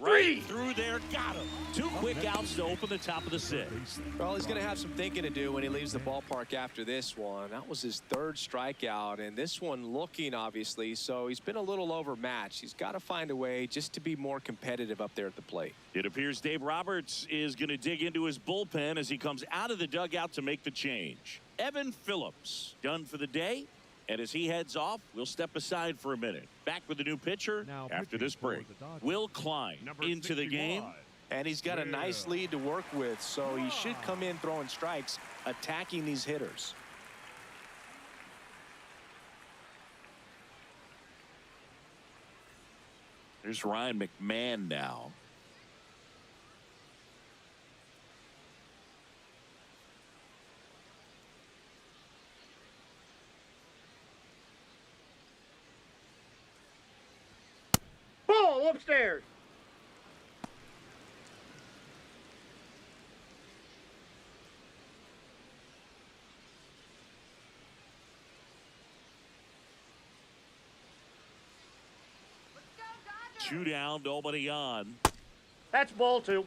Right through there, got him. 2 quick outs to open the top of the 6th. Well, he's going to have some thinking to do when he leaves the ballpark after this one. That was his 3rd strikeout, and this one looking, obviously, so he's been a little overmatched. He's got to find a way just to be more competitive up there at the plate. It appears Dave Roberts is going to dig into his bullpen as he comes out of the dugout to make the change. Evan Phillips done for the day. And as he heads off, we'll step aside for a minute. Back with the new pitcher Now after this break. Will Klein into the game. And he's got a nice lead to work with, so he should come in throwing strikes, attacking these hitters. There's Ryan McMahon now. Ball upstairs. Let's go, Dodgers. 2 down, nobody on. That's ball 2.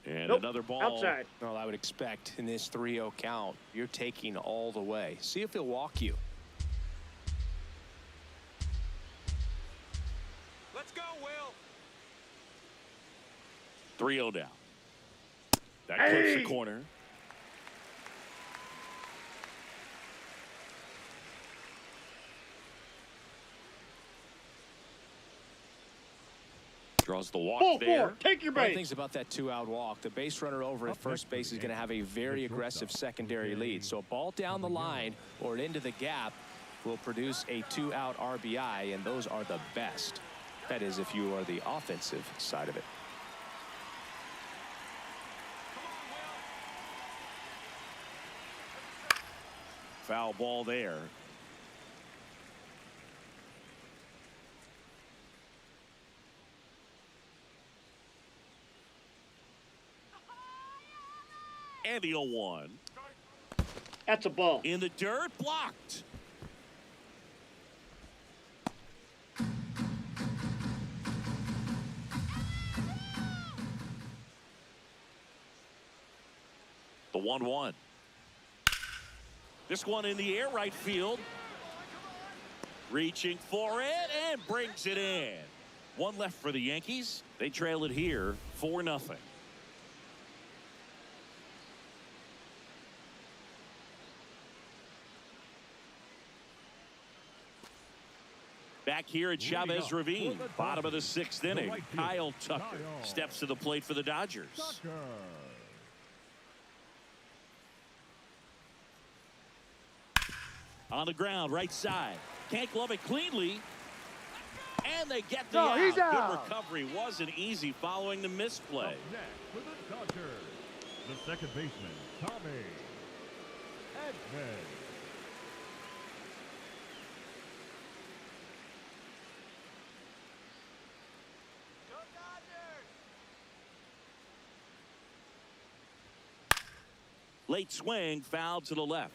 And another ball. Outside. Well, I would expect in this 3-0 count, you're taking all the way. See if he'll walk you. Let's go, Will. 3-0 down. That clips the corner. Draws the walk Ball there. 4. Take your One of the base. things about that 2-out walk, the base runner over at first base is going to have a very aggressive secondary lead. So a ball down the line or into the gap will produce a 2-out RBI, and those are the best. That is, if you are the offensive side of it. Foul ball there. And the 0-1. That's a ball. In the dirt, blocked. The 1-1. This one in the air, right field. Reaching for it and brings it in. One left for the Yankees. They trail it here 4-0. Back here at Chavez Ravine, bottom of the 6th inning. Kyle Tucker steps to the plate for the Dodgers. On the ground, right side. Can't glove it cleanly. And they get the out. He's out. Good recovery. Wasn't easy following the misplay. Up next for the Dodgers, the second baseman, Tommy Edman. Late swing, foul to the left.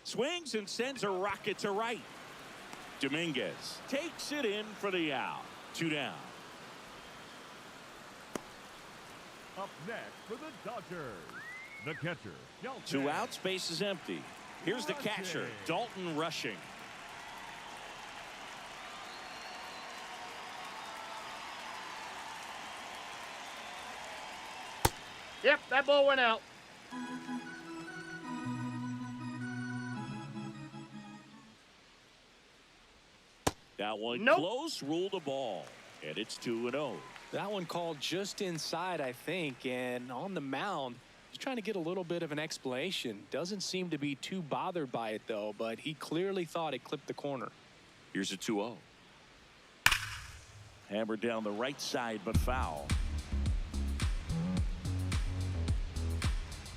Swings and sends a rocket to right. Dominguez takes it in for the out. 2 down. Up next for the Dodgers, the catcher, Shelton. 2 outs, base is empty. Here's the catcher, Dalton Rushing. Yep, that ball went out. That one Nope. close, ruled a ball. And it's 2-0. That one called just inside, I think, and on the mound, he's trying to get a little bit of an explanation. Doesn't seem to be too bothered by it, though, but he clearly thought it clipped the corner. Here's a 2-0. Hammered down the right side, but foul.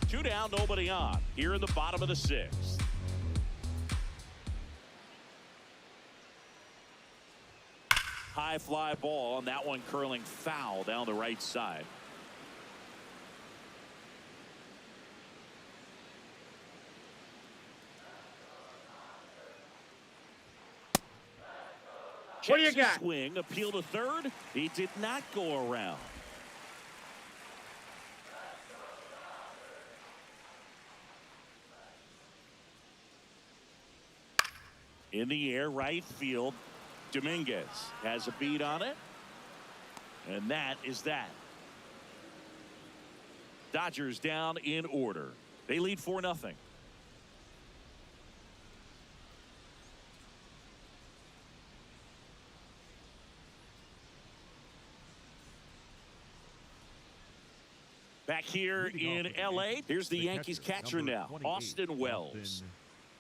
2 down, nobody on. Here in the bottom of the 6th. High fly ball, and that one curling foul down the right side. What do you Checks the got? swing, appeal to third. He did not go around. In the air, right field. Dominguez has a beat on it. And that is that. Dodgers down in order. They lead 4-0. Back here in L.A., here's the Yankees catcher now, Austin Wells.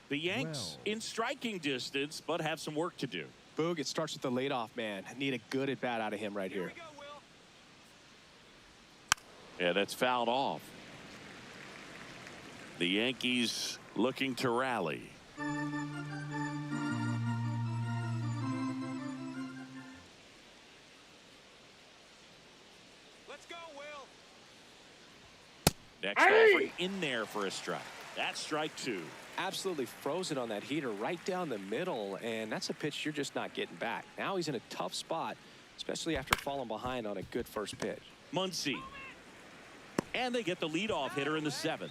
The Yanks in striking distance, but have some work to do. Boog, it starts with the leadoff man. Need a good at bat out of him right here. Yeah, that's fouled off. The Yankees looking to rally. Let's go, Will. Next offer in there for a strike. That's strike 2. Absolutely frozen on that heater right down the middle, and that's a pitch you're just not getting back. Now he's in a tough spot, especially after falling behind on a good first pitch. Muncy. And they get the leadoff hitter in the 7th.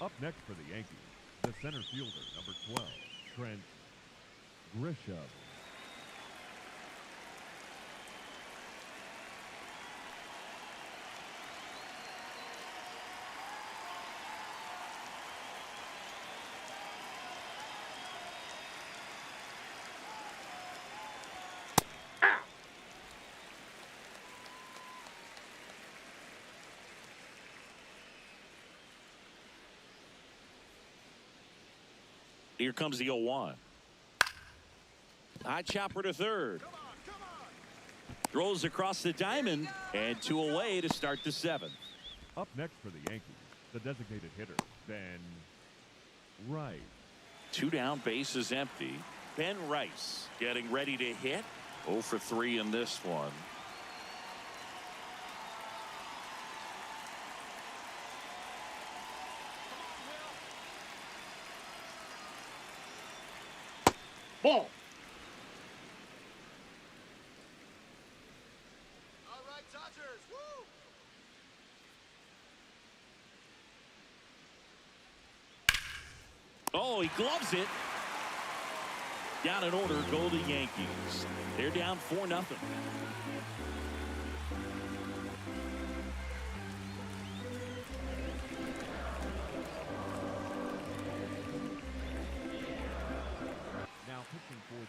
Up next for the Yankees, the center fielder, number 12, Trent Grisham. Here comes the 0-1. High chopper to third. Throws across the diamond, and 2 away to start the 7th. Up next for the Yankees, the designated hitter, Ben Wright. 2 down, bases empty. Ben Rice getting ready to hit. 0 for 3 in this one. Ball. All right, Dodgers. Woo! Oh, he gloves it. Down in order go the Yankees. They're down 4-0.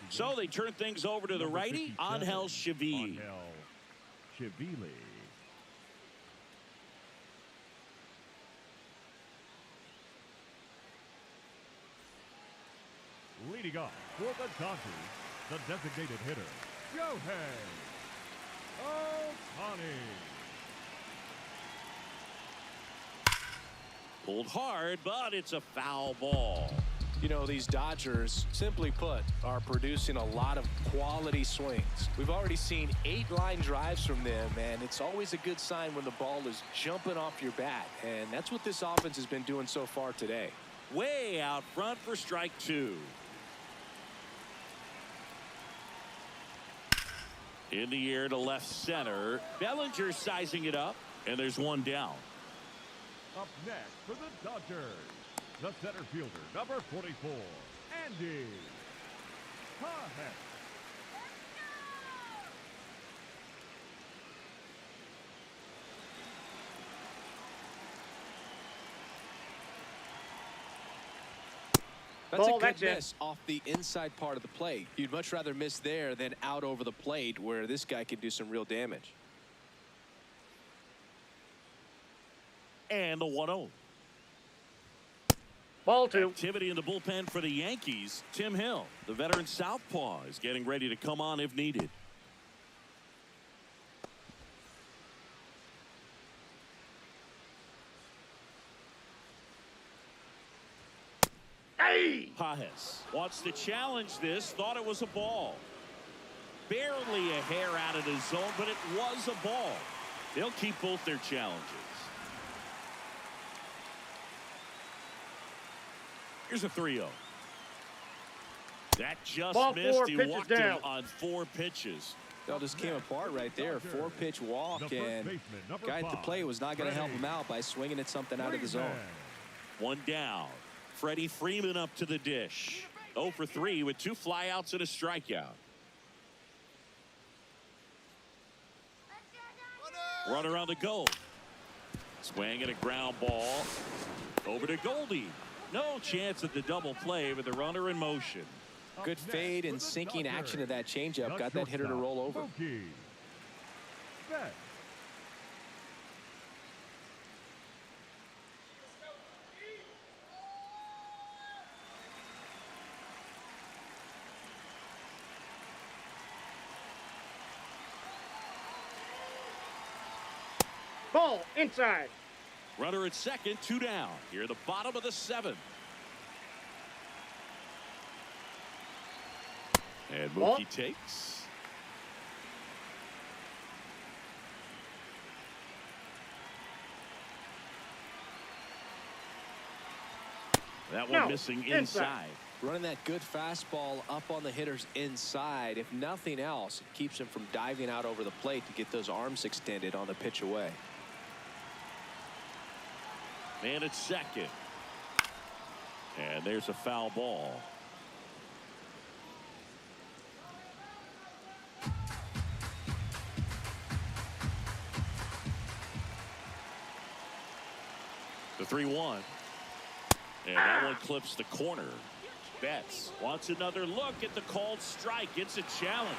So they turn things over to the righty, Angel Chivile. Chivile. Leading off for the Dodgers, the designated hitter, Shohei Ohtani. Pulled hard, but it's a foul ball. You know, these Dodgers, simply put, are producing a lot of quality swings. We've already seen 8 line drives from them, and it's always a good sign when the ball is jumping off your bat. And that's what this offense has been doing so far today. Way out front for strike 2. In the air to left center. Bellinger sizing it up, and there's 1 down. Up next for the Dodgers, the center fielder, number 44, Andy Pahet. That's Ball, a good that's it. miss off the inside part of the plate. You'd much rather miss there than out over the plate where this guy could do some real damage. And the 1-0. Ball 2. Activity in the bullpen for the Yankees. Tim Hill, the veteran southpaw, is getting ready to come on if needed. Hey! Pajes wants to challenge this. Thought it was a ball. Barely a hair out of the zone, but it was a ball. They'll keep both their challenges. Here's a 3-0. That just Ball missed. 4, He pitches walked down. him on 4 pitches. It all just came apart right there. 4-pitch walk, The first and baseman, number guy at the 5, plate was not going to help him Freddie out by swinging at something out of the zone. Freeman. 1 down. Freddie Freeman up to the dish. 0 for 3 with 2 flyouts and a strikeout. Runner on the go. Swing at a ground ball. Over to Goldie. No chance at the double play with the runner in motion. Good fade and sinking action of that changeup got that hitter to roll over. Mookie Betts. Ball inside. Runner at second, 2 down. Here at the bottom of the 7th. And Ball. Mookie takes. That one No, missing inside. inside. Running that good fastball up on the hitter's inside. If nothing else, it keeps him from diving out over the plate to get those arms extended on the pitch away. Man at second. And there's a foul ball. The 3-1. And that one clips the corner. Betts wants another look at the called strike. It's a challenge.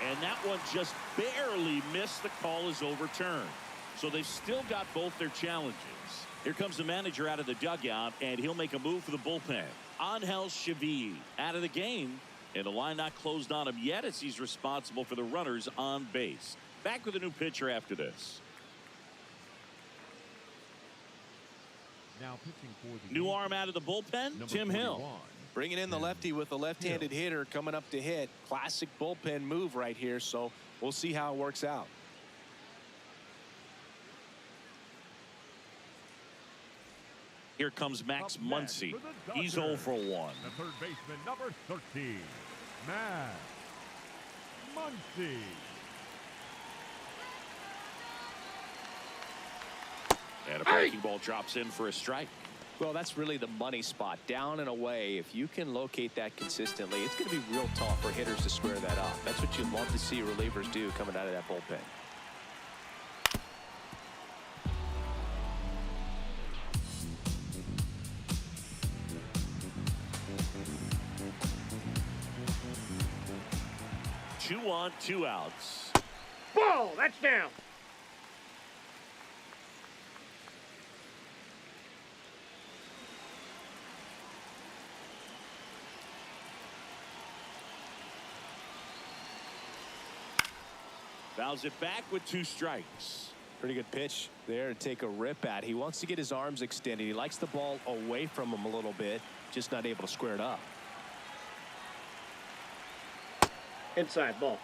And that one just barely missed. The call is overturned. So they've still got both their challenges. Here comes the manager out of the dugout, and he'll make a move for the bullpen. Angel Chivile out of the game, and the line not closed on him yet as he's responsible for the runners on base. Back with a new pitcher after this. Now pitching for the New arm out of the bullpen, number Tim Hill. 41, Bringing in the lefty with a left-handed hitter coming up to hit. Classic bullpen move right here, so we'll see how it works out. Here comes Max Muncy. He's 0 for 1. The third baseman, number 13, Max Muncy. And a breaking ball drops in for a strike. Well, that's really the money spot. Down and away. If you can locate that consistently, it's going to be real tough for hitters to square that up. That's what you'd love to see relievers do coming out of that bullpen. Two on, 2 outs. Ball, that's down. Fouls it back with 2 strikes. Pretty good pitch there to take a rip at. He wants to get his arms extended. He likes the ball away from him a little bit, just not able to square it up. Inside, ball.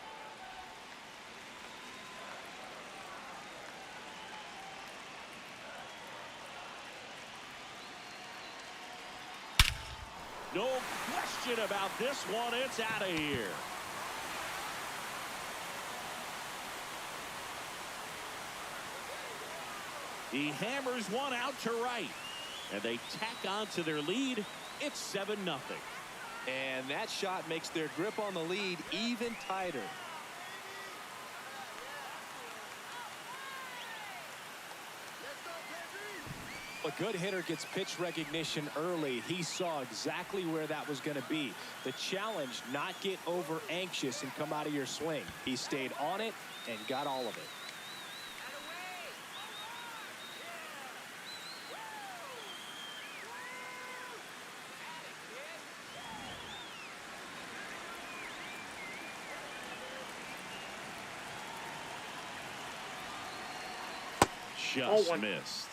No question about this one. It's out of here. He hammers one out to right. And they tack on to their lead. It's 7-0. And that shot makes their grip on the lead even tighter. A good hitter gets pitch recognition early. He saw exactly where that was going to be. The challenge, not get over anxious and come out of your swing. He stayed on it and got all of it. Just missed.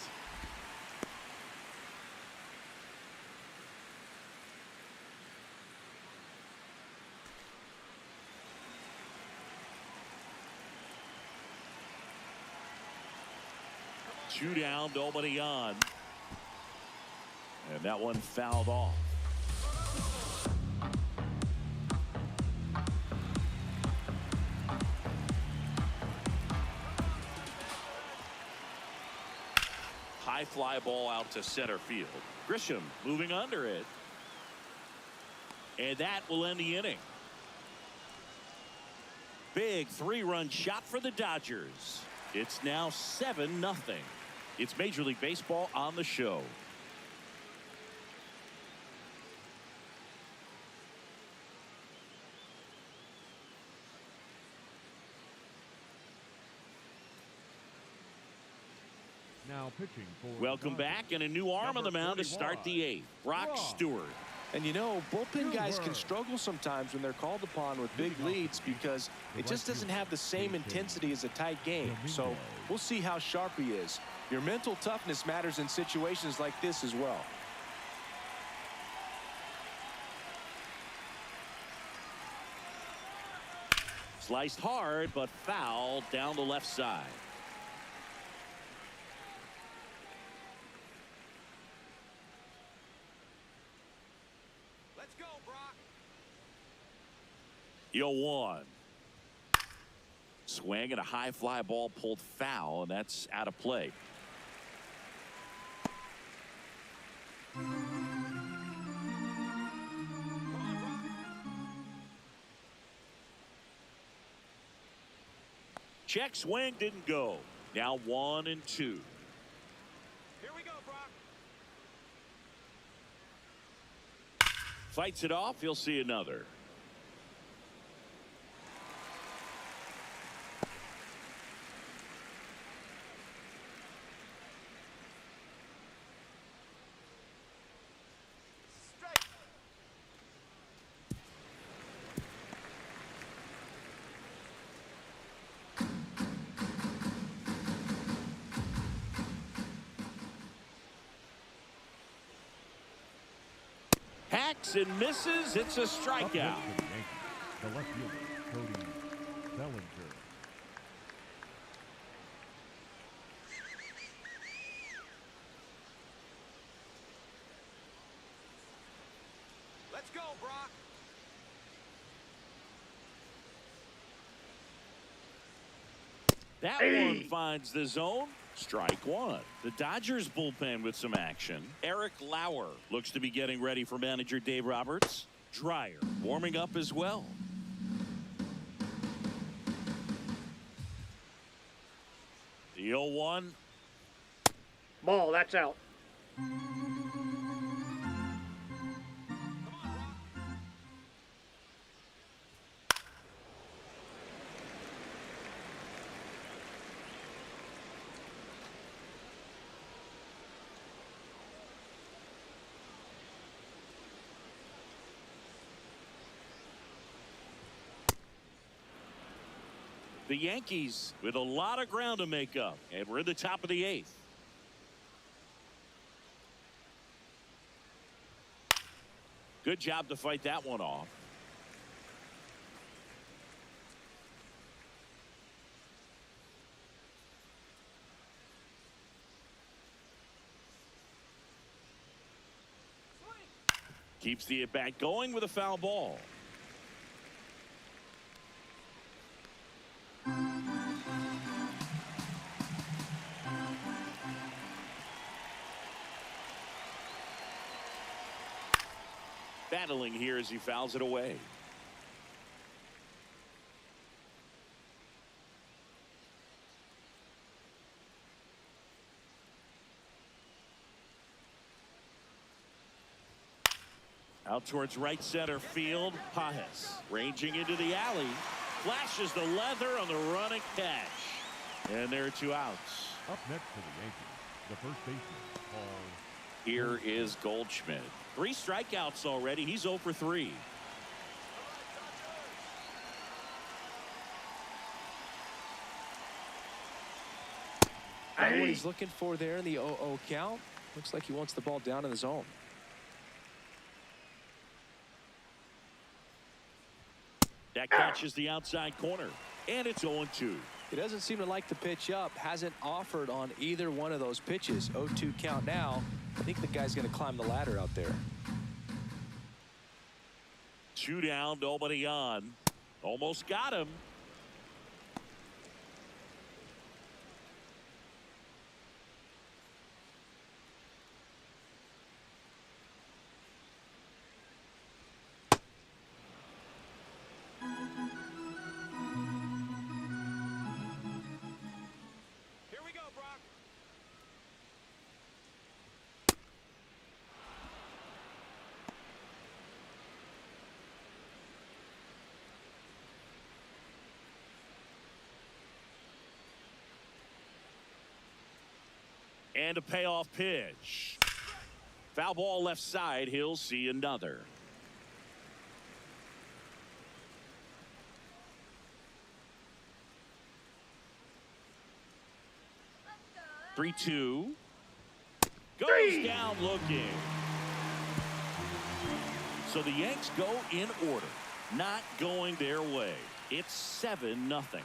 Two down, nobody on. And that one fouled off. High fly ball out to center field. Grisham moving under it. And that will end the inning. Big 3-run shot for the Dodgers. It's now 7-0. It's Major League Baseball on the show. Now pitching for Welcome back, and a new arm on the mound to start the 8th. Brock Stewart. And you know, bullpen guys can struggle sometimes when they're called upon with big leads because it just doesn't have the same intensity as a tight game. So we'll see how sharp he is. Your mental toughness matters in situations like this as well. Sliced hard, but fouled down the left side. Let's go, Brock. 0-1. Swing and a high fly ball pulled foul, and that's out of play. Check swing didn't go. Now 1-2. Here we go, Brock. Fights it off. He'll see another. Straight. Hacks swings and misses. It's a Up strikeout. next for the Yankees, the left fielder, Cody Bellinger. Let's go, Brock. That one finds the zone. Strike one. The Dodgers bullpen with some action. Eric Lauer looks to be getting ready for manager Dave Roberts. Dreyer warming up as well. The 0-1. Ball, that's out. The Yankees with a lot of ground to make up, and we're in the top of the 8th. Good job to fight that one off. Keeps the at-bat going with a foul ball. Battling here as he fouls it away. Out towards right center field. Pajes ranging into the alley. Flashes the leather on the running catch. And there are 2 outs. Up next for the Yankees, the first baseman, Paul. Here is Goldschmidt. 3 strikeouts already. He's 0 for 3. What he's looking for there in the 0-0 count. Looks like he wants the ball down in the zone. That catches the outside corner. And it's 0-2. He doesn't seem to like the pitch up. Hasn't offered on either one of those pitches. 0-2 count now. I think the guy's going to climb the ladder out there. 2 down, nobody on. Almost got him. Here we go, Brock. And a payoff pitch. Foul ball left side. He'll see another. Three, 2. Goes down looking. So the Yanks go in order. Not going their way. It's 7-0.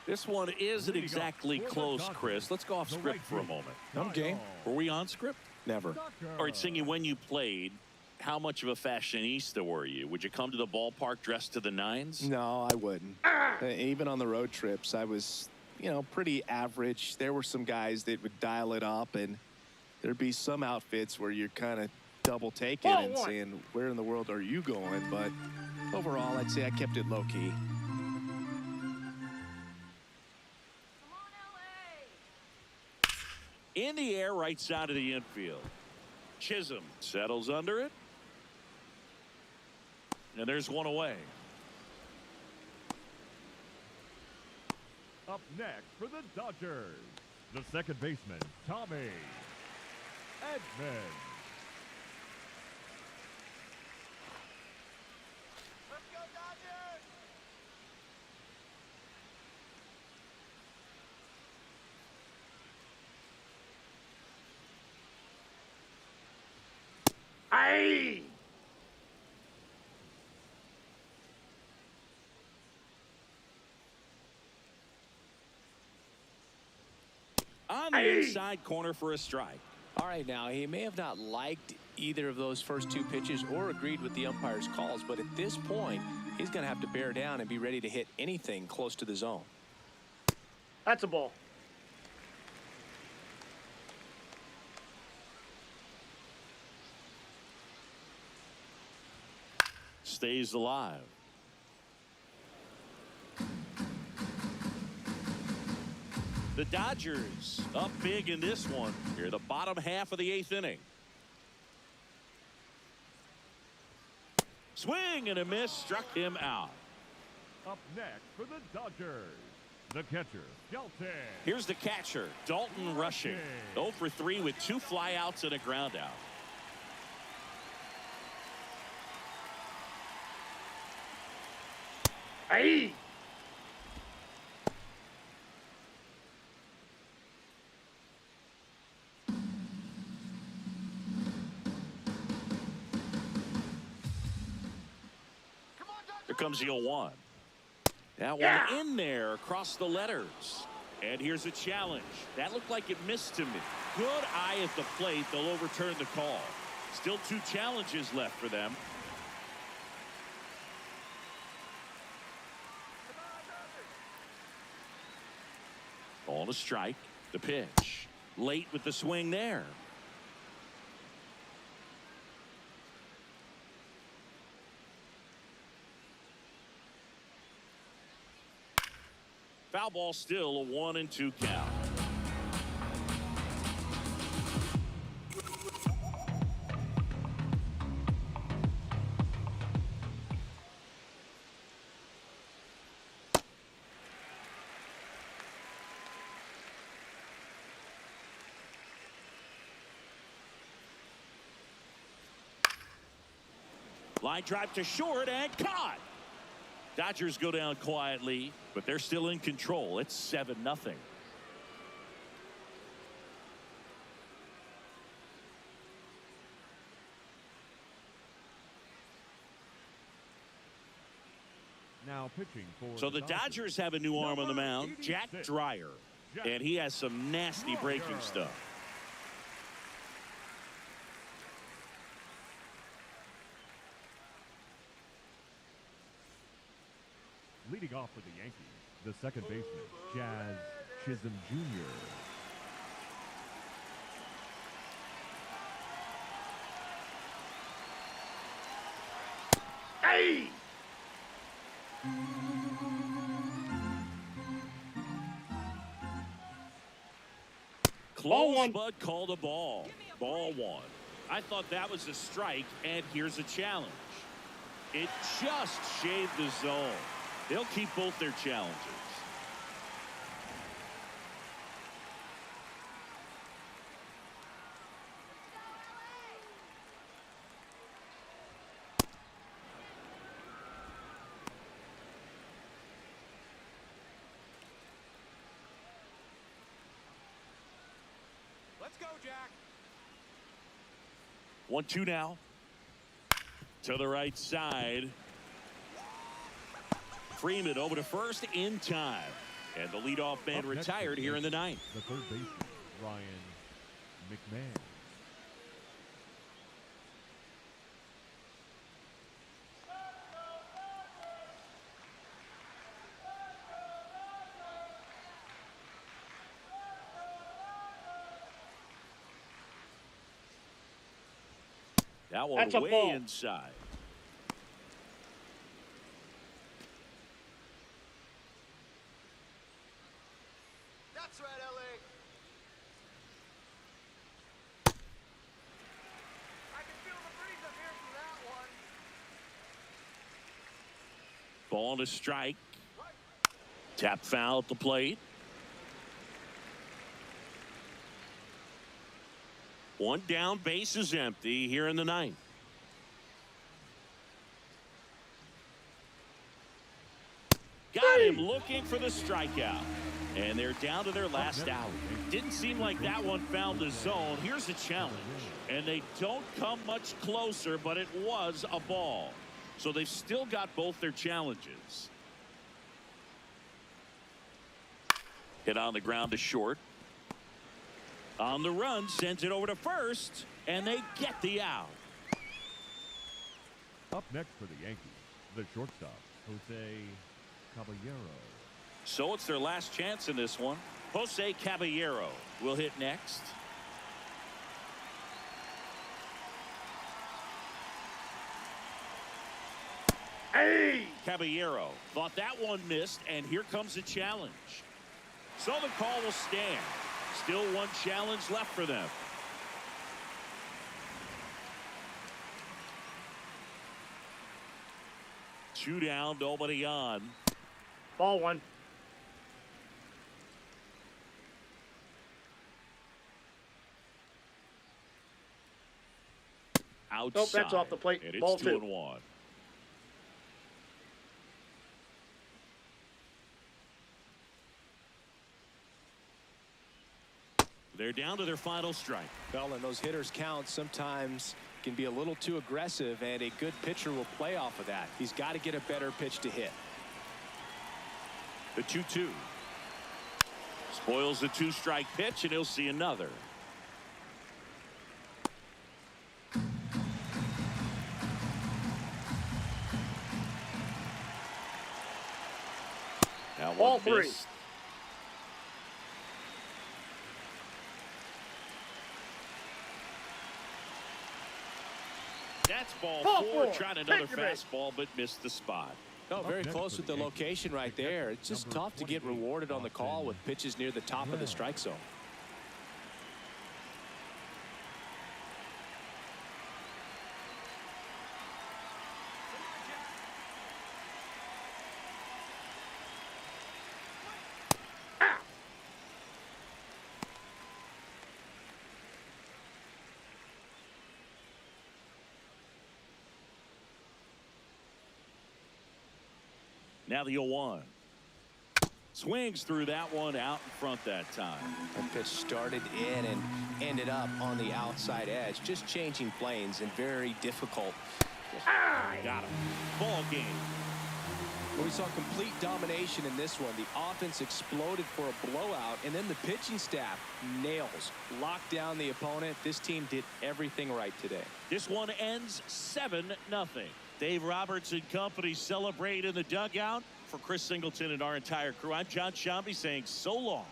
This one isn't exactly close, Chris. Let's go off script for a moment. I'm game. Were we on script? Never. All right, Singy, when you played, how much of a fashionista were you? Would you come to the ballpark dressed to the nines? No, I wouldn't. Even on the road trips, I was, pretty average. There were some guys that would dial it up, and there'd be some outfits where you're kind of double taking and saying, where in the world are you going? But overall, I'd say I kept it low key. In the air, right side of the infield. Chisholm settles under it. And there's one away. Up next for the Dodgers, the second baseman, Tommy Edman. Let's go, Dodgers! Hey! On the inside corner for a strike. All right, now, he may have not liked either of those first two pitches or agreed with the umpire's calls, but at this point, he's going to have to bear down and be ready to hit anything close to the zone. That's a ball. Stays alive. The Dodgers up big in this one. Here, the bottom half of the 8th inning. Swing and a miss, struck him out. Up next for the Dodgers, the catcher, Shelton. Here's the catcher, Dalton rushing. 0 for 3 with 2 flyouts and a ground out. Hey! Here comes the 0-1. That one in there across the letters. And here's a challenge. That looked like it missed to me. Good eye at the plate. They'll overturn the call. Still 2 challenges left for them. Ball to strike. The pitch. Late with the swing there. Foul ball, still a 1-2 count. Line drive to short and caught. Dodgers go down quietly, but they're still in control. It's 7-0. Now pitching for So the Dodgers have a new arm on the mound, Jack Dreyer, and he has some nasty breaking stuff. Leading off for the Yankees, the second baseman, Jazz Chisholm Jr. Hey! Close, but called a ball. Ball 1. I thought that was a strike, and here's a challenge. It just shaved the zone. They'll keep both their challenges. Let's go, Jack. 1-2 now. To the right side. Freeman over to first in time. And the leadoff man retired here in the 9th. The third baseman, Ryan McMahon. That one That's a way ball. inside. That's right, LA. I can feel the breeze up here from that one. Ball to strike. Tap foul at the plate. 1 down, base is empty here in the 9th. Got him looking for the strikeout. And they're down to their last out. Didn't seem like that one found the zone. Here's a challenge. And they don't come much closer, but it was a ball. So they've still got both their challenges. Hit on the ground to short. On the run, sends it over to first, and they get the out. Up next for the Yankees, the shortstop, Jose Caballero. So it's their last chance in this one. Jose Caballero will hit next. Hey! Caballero thought that one missed, and here comes a challenge. So the call will stand. Still one challenge left for them. Two down, nobody on. Ball one. Outside. Nope, that's off the plate. And it's Ball 2 two. and 1. They're down to their final strike. Well, and those hitters count sometimes can be a little too aggressive, and a good pitcher will play off of that. He's got to get a better pitch to hit. The 2-2. Spoils the 2-strike pitch, and he'll see another. Now Ball one three. missed. That's ball four. Tried another fastball, but missed the spot. Oh, very close with the location right there. It's just tough to get rewarded on the call with pitches near the top of the strike zone. Now the 0-1. Swings through that one out in front that time. That pitch started in and ended up on the outside edge. Just changing planes and very difficult. Got him. Ball game. Well, we saw complete domination in this one. The offense exploded for a blowout, and then the pitching staff nails. Locked down the opponent. This team did everything right today. This one ends 7-0. Dave Roberts and company celebrate in the dugout. For Chris Singleton and our entire crew, I'm John Shambi saying so long.